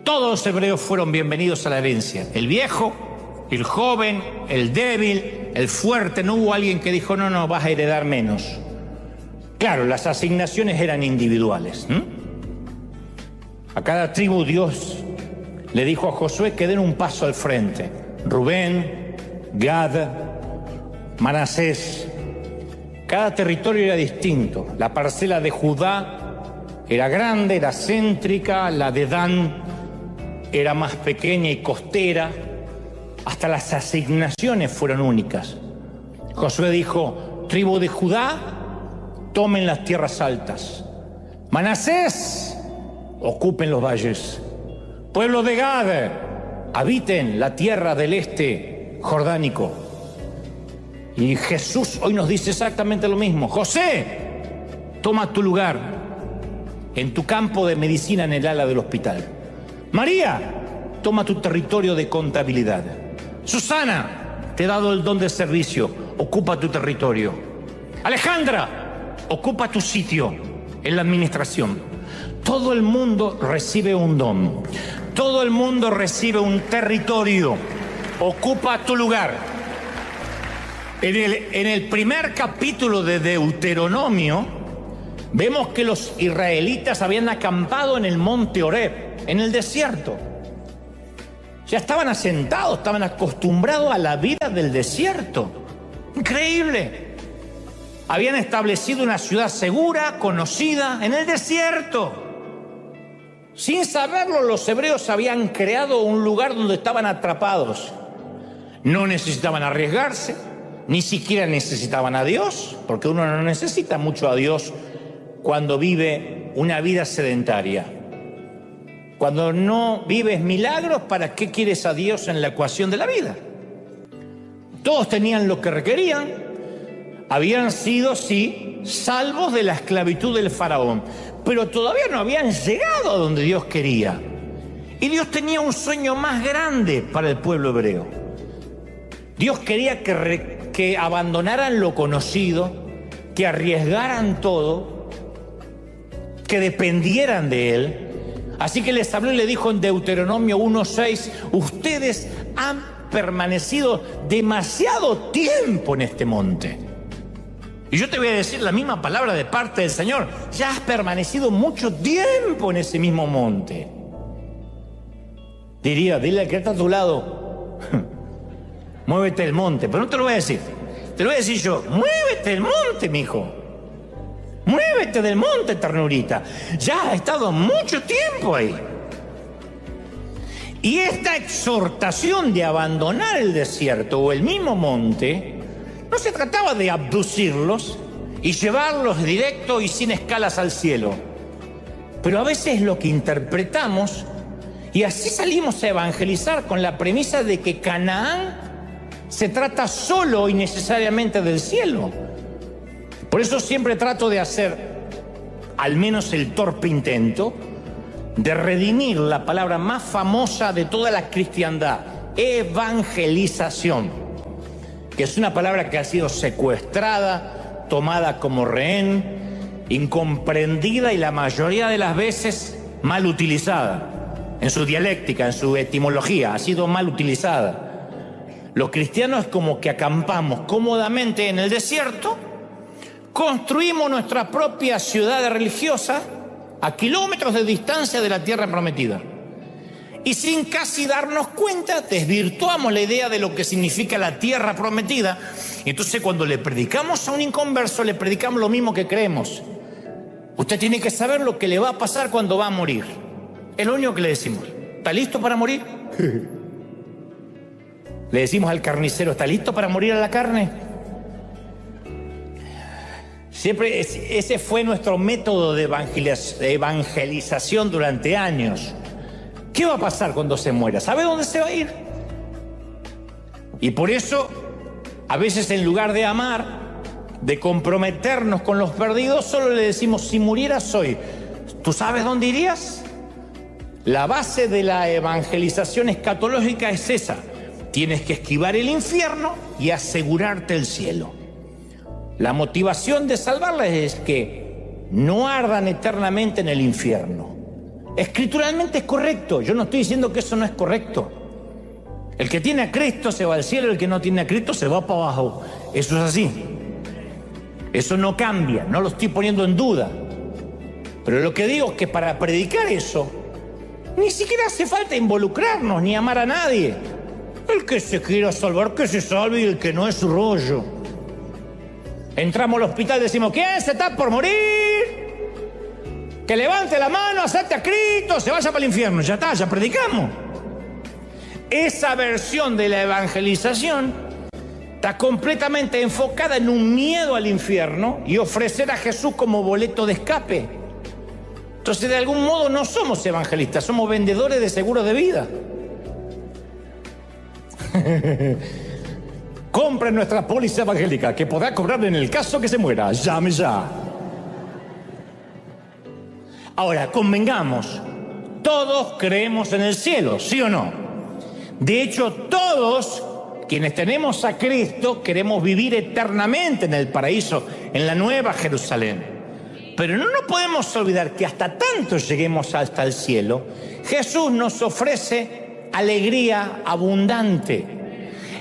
Todos los hebreos fueron bienvenidos a la herencia. El viejo, el joven, el débil, el fuerte. No hubo alguien que dijo, no, vas a heredar menos. Claro, las asignaciones eran individuales. A cada tribu Dios le dijo a Josué que den un paso al frente. Rubén, Gad, Manasés. Cada territorio era distinto. La parcela de Judá era grande, era céntrica. La de Dan era más pequeña y costera. Hasta las asignaciones fueron únicas. Josué dijo, tribu de Judá, tomen las tierras altas. Manasés, ocupen los valles. Pueblo de Gad, habiten la tierra del este jordánico. Y Jesús hoy nos dice exactamente lo mismo. José, toma tu lugar en tu campo de medicina en el ala del hospital. María, toma tu territorio de contabilidad. Susana, te he dado el don de servicio, ocupa tu territorio. Alejandra, ocupa tu sitio en la administración. Todo el mundo recibe un don. Todo el mundo recibe un territorio. Ocupa tu lugar. En el primer capítulo de Deuteronomio, vemos que los israelitas habían acampado en el monte Horeb, en el desierto. Ya estaban asentados, estaban acostumbrados a la vida del desierto. Increíble. Habían establecido una ciudad segura, conocida, en el desierto. Sin saberlo, los hebreos habían creado un lugar donde estaban atrapados. No necesitaban arriesgarse, ni siquiera necesitaban a Dios, porque uno no necesita mucho a Dios cuando vive una vida sedentaria. Cuando no vives milagros, ¿para qué quieres a Dios en la ecuación de la vida? Todos tenían lo que requerían. Habían sido, sí, salvos de la esclavitud del faraón, pero todavía no habían llegado a donde Dios quería. Y Dios tenía un sueño más grande para el pueblo hebreo. Dios quería que abandonaran lo conocido, que arriesgaran todo, que dependieran de Él. Así que les habló y le dijo en Deuteronomio 1:6, ustedes han permanecido demasiado tiempo en este monte. Y yo te voy a decir la misma palabra de parte del Señor. Ya has permanecido mucho tiempo en ese mismo monte. Dile al que está a tu lado, muévete del monte. Pero no te lo voy a decir. Te lo voy a decir yo. Muévete del monte, mijo. Muévete del monte, ternurita. Ya has estado mucho tiempo ahí. Y esta exhortación de abandonar el desierto o el mismo monte, no se trataba de abducirlos y llevarlos directo y sin escalas al cielo. Pero a veces lo que interpretamos, y así salimos a evangelizar con la premisa de que Canaán se trata solo y necesariamente del cielo. Por eso siempre trato de hacer, al menos el torpe intento, de redimir la palabra más famosa de toda la cristiandad, evangelización, que es una palabra que ha sido secuestrada, tomada como rehén, incomprendida y la mayoría de las veces mal utilizada. En su dialéctica, en su etimología, ha sido mal utilizada. Los cristianos es como que acampamos cómodamente en el desierto, construimos nuestra propia ciudad religiosa a kilómetros de distancia de la tierra prometida. Y sin casi darnos cuenta, desvirtuamos la idea de lo que significa la tierra prometida. Y entonces cuando le predicamos a un inconverso, le predicamos lo mismo que creemos. Usted tiene que saber lo que le va a pasar cuando va a morir. Es lo único que le decimos. ¿Está listo para morir? Le decimos al carnicero, ¿está listo para morir a la carne? Siempre ese fue nuestro método de evangelización durante años. ¿Qué va a pasar cuando se muera? ¿Sabe dónde se va a ir? Y por eso, a veces en lugar de amar, de comprometernos con los perdidos, solo le decimos, si murieras hoy, ¿tú sabes dónde irías? La base de la evangelización escatológica es esa. Tienes que esquivar el infierno y asegurarte el cielo. La motivación de salvarlas es que no ardan eternamente en el infierno. Escrituralmente es correcto. Yo no estoy diciendo que eso no es correcto. El que tiene a Cristo se va al cielo, el que no tiene a Cristo se va para abajo. Eso es así. Eso no cambia, no lo estoy poniendo en duda. Pero lo que digo es que para predicar eso, ni siquiera hace falta involucrarnos ni amar a nadie. El que se quiera salvar, que se salve, y el que no es su rollo. Entramos al hospital y decimos, ¿quién se está por morir? Que levante la mano, acepte a Cristo, se vaya para el infierno. Ya está, ya predicamos. Esa versión de la evangelización está completamente enfocada en un miedo al infierno y ofrecer a Jesús como boleto de escape. Entonces, de algún modo no somos evangelistas, somos vendedores de seguros de vida. Compren nuestra póliza evangélica, que podrá cobrar en el caso que se muera. Llame ya. Ahora, convengamos, todos creemos en el cielo, ¿sí o no? De hecho, todos quienes tenemos a Cristo queremos vivir eternamente en el paraíso, en la nueva Jerusalén. Pero no nos podemos olvidar que hasta tanto lleguemos hasta el cielo, Jesús nos ofrece alegría abundante.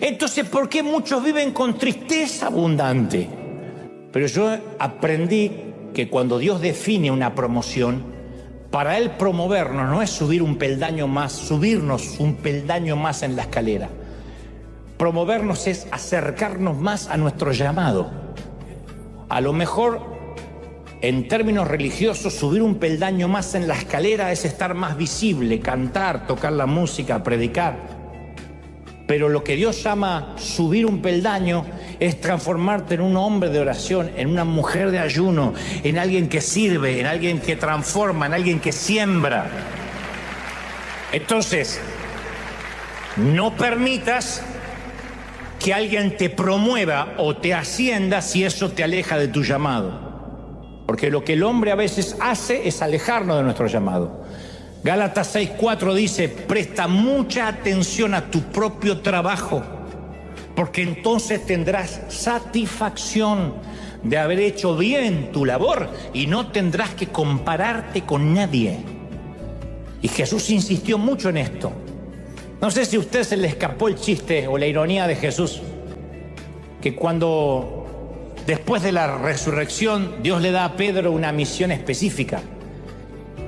Entonces, ¿por qué muchos viven con tristeza abundante? Pero yo aprendí que cuando Dios define una promoción, para Él promovernos no es subir un peldaño más, subirnos un peldaño más en la escalera. Promovernos es acercarnos más a nuestro llamado. A lo mejor, en términos religiosos, subir un peldaño más en la escalera es estar más visible, cantar, tocar la música, predicar. Pero lo que Dios llama subir un peldaño es transformarte en un hombre de oración, en una mujer de ayuno, en alguien que sirve, en alguien que transforma, en alguien que siembra. Entonces, no permitas que alguien te promueva o te ascienda si eso te aleja de tu llamado. Porque lo que el hombre a veces hace es alejarnos de nuestro llamado. Gálatas 6:4 dice, presta mucha atención a tu propio trabajo, porque entonces tendrás satisfacción de haber hecho bien tu labor y no tendrás que compararte con nadie. Y Jesús insistió mucho en esto. No sé si a usted se le escapó el chiste o la ironía de Jesús, que cuando después de la resurrección Dios le da a Pedro una misión específica.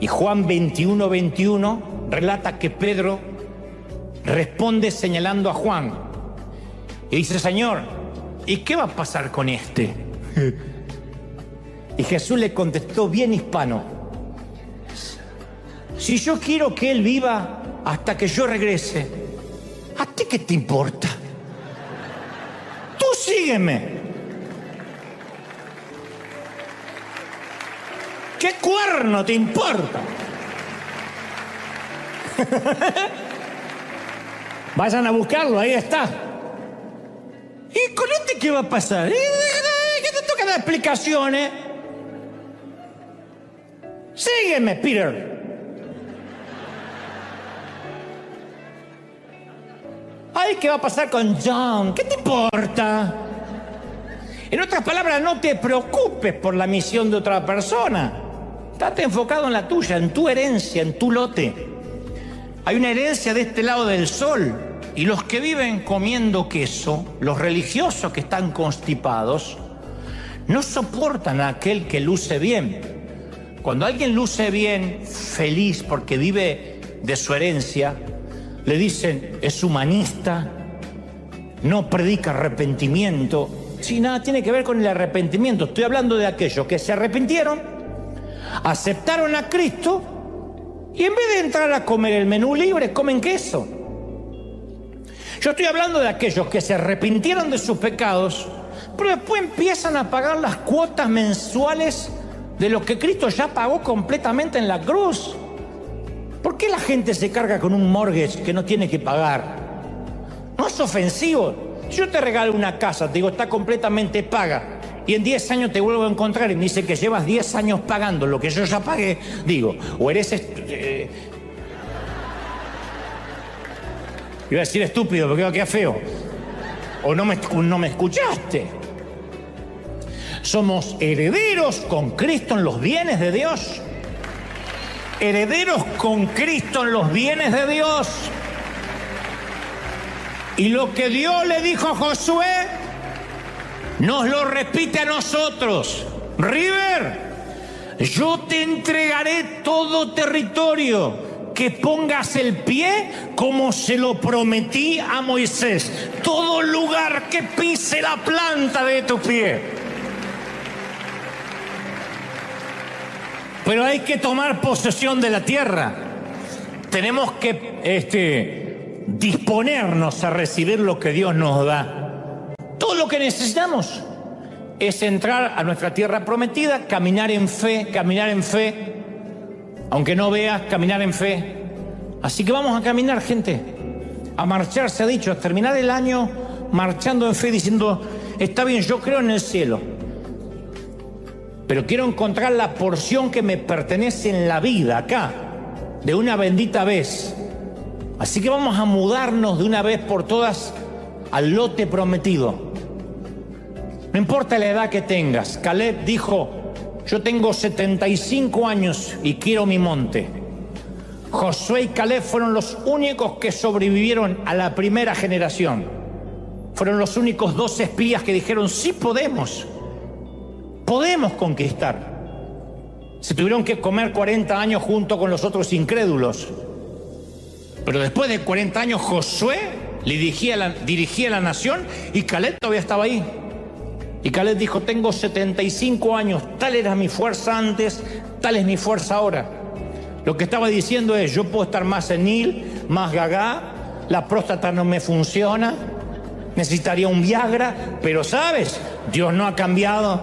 Y Juan 21:21 relata que Pedro responde señalando a Juan. Y dice, Señor, ¿y qué va a pasar con este? Y Jesús le contestó bien hispano. Si yo quiero que él viva hasta que yo regrese, ¿a ti qué te importa? Tú sígueme. ¿Qué cuerno te importa? Vayan a buscarlo, ahí está. ¿Y con este qué va a pasar? ¿Qué te toca dar explicaciones? Sígueme, Peter. Ay, ¿qué va a pasar con John? ¿Qué te importa? En otras palabras, no te preocupes por la misión de otra persona. Estate enfocado en la tuya, en tu herencia, en tu lote. Hay una herencia de este lado del sol. Y los que viven comiendo queso, los religiosos que están constipados, no soportan a aquel que luce bien. Cuando alguien luce bien, feliz porque vive de su herencia, le dicen, es humanista, no predica arrepentimiento. Sí, nada tiene que ver con el arrepentimiento. Estoy hablando de aquellos que se arrepintieron, aceptaron a Cristo y en vez de entrar a comer el menú libre, comen queso. Yo estoy hablando de aquellos que se arrepintieron de sus pecados, pero después empiezan a pagar las cuotas mensuales de lo que Cristo ya pagó completamente en la cruz. ¿Por qué la gente se carga con un mortgage que no tiene que pagar? No es ofensivo. Si yo te regalo una casa, te digo, está completamente paga, y en 10 años te vuelvo a encontrar y me dice que llevas 10 años pagando lo que yo ya pagué, digo, o eres... iba a decir estúpido, porque queda feo. O no me escuchaste. Somos herederos con Cristo en los bienes de Dios. Herederos con Cristo en los bienes de Dios. Y lo que Dios le dijo a Josué, nos lo repite a nosotros. River, yo te entregaré todo territorio que pongas el pie, como se lo prometí a Moisés. Todo lugar que pise la planta de tu pie. Pero hay que tomar posesión de la tierra. Tenemos que disponernos a recibir lo que Dios nos da. Todo lo que necesitamos es entrar a nuestra tierra prometida, caminar en fe, aunque no veas, caminar en fe. Así que vamos a caminar, gente, a marchar, se ha dicho, a terminar el año marchando en fe, diciendo, está bien, yo creo en el cielo, pero quiero encontrar la porción que me pertenece en la vida, acá, de una bendita vez. Así que vamos a mudarnos de una vez por todas al lote prometido. No importa la edad que tengas. Caleb dijo, yo tengo 75 años y quiero mi monte. Josué y Caleb fueron los únicos que sobrevivieron a la primera generación. Fueron los únicos 2 espías que dijeron, sí podemos conquistar. Se tuvieron que comer 40 años junto con los otros incrédulos. Pero después de 40 años Josué dirigía la nación y Caleb todavía estaba ahí. Y Caleb dijo, tengo 75 años, tal era mi fuerza antes, tal es mi fuerza ahora. Lo que estaba diciendo es, yo puedo estar más senil, más gagá, la próstata no me funciona, necesitaría un Viagra, pero ¿sabes? Dios no ha cambiado,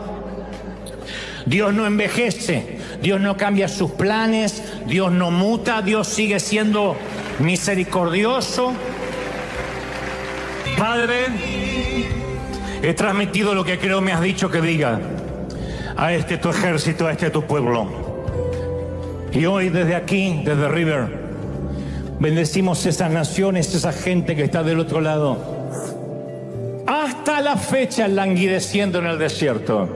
Dios no envejece, Dios no cambia sus planes, Dios no muta, Dios sigue siendo misericordioso. Padre, he transmitido lo que creo me has dicho que diga a este tu ejército, a este tu pueblo. Y hoy desde aquí, desde River, bendecimos esas naciones, esa gente que está del otro lado. Hasta la fecha languideciendo en el desierto.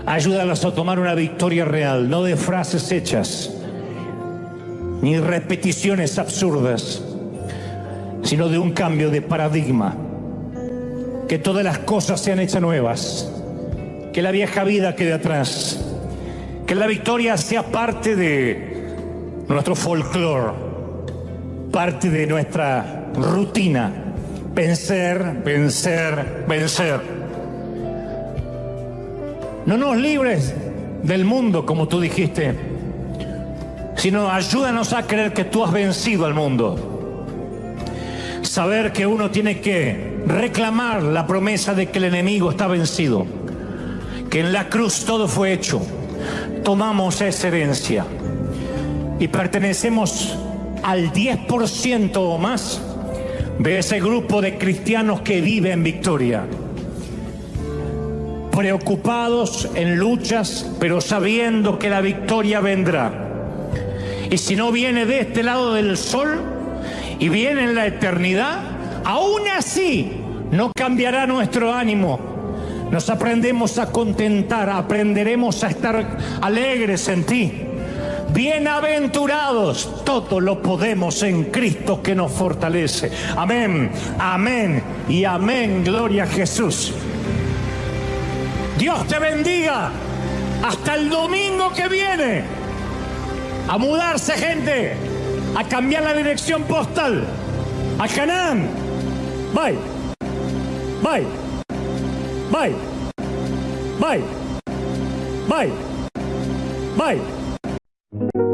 Ayúdalos a tomar una victoria real, no de frases hechas, ni repeticiones absurdas, sino de un cambio de paradigma. Que todas las cosas sean hechas nuevas, que la vieja vida quede atrás, que la victoria sea parte de nuestro folclore, parte de nuestra rutina. Vencer, vencer, vencer. No nos libres del mundo, como tú dijiste, sino ayúdanos a creer que tú has vencido al mundo. Saber que uno tiene que reclamar la promesa de que el enemigo está vencido, que en la cruz todo fue hecho. Tomamos esa herencia y pertenecemos al 10% o más de ese grupo de cristianos que vive en victoria, preocupados en luchas, pero sabiendo que la victoria vendrá. Y si no viene de este lado del sol y viene en la eternidad, aún así no cambiará nuestro ánimo. Nos aprendemos a contentar, aprenderemos a estar alegres en ti. Bienaventurados, todo lo podemos en Cristo que nos fortalece. Amén, amén y amén. Gloria a Jesús. Dios te bendiga. Hasta el domingo que viene. A mudarse, gente. A cambiar la dirección postal. A Canaán. Bye. Bye. Bye. Bye. Bye. Bye.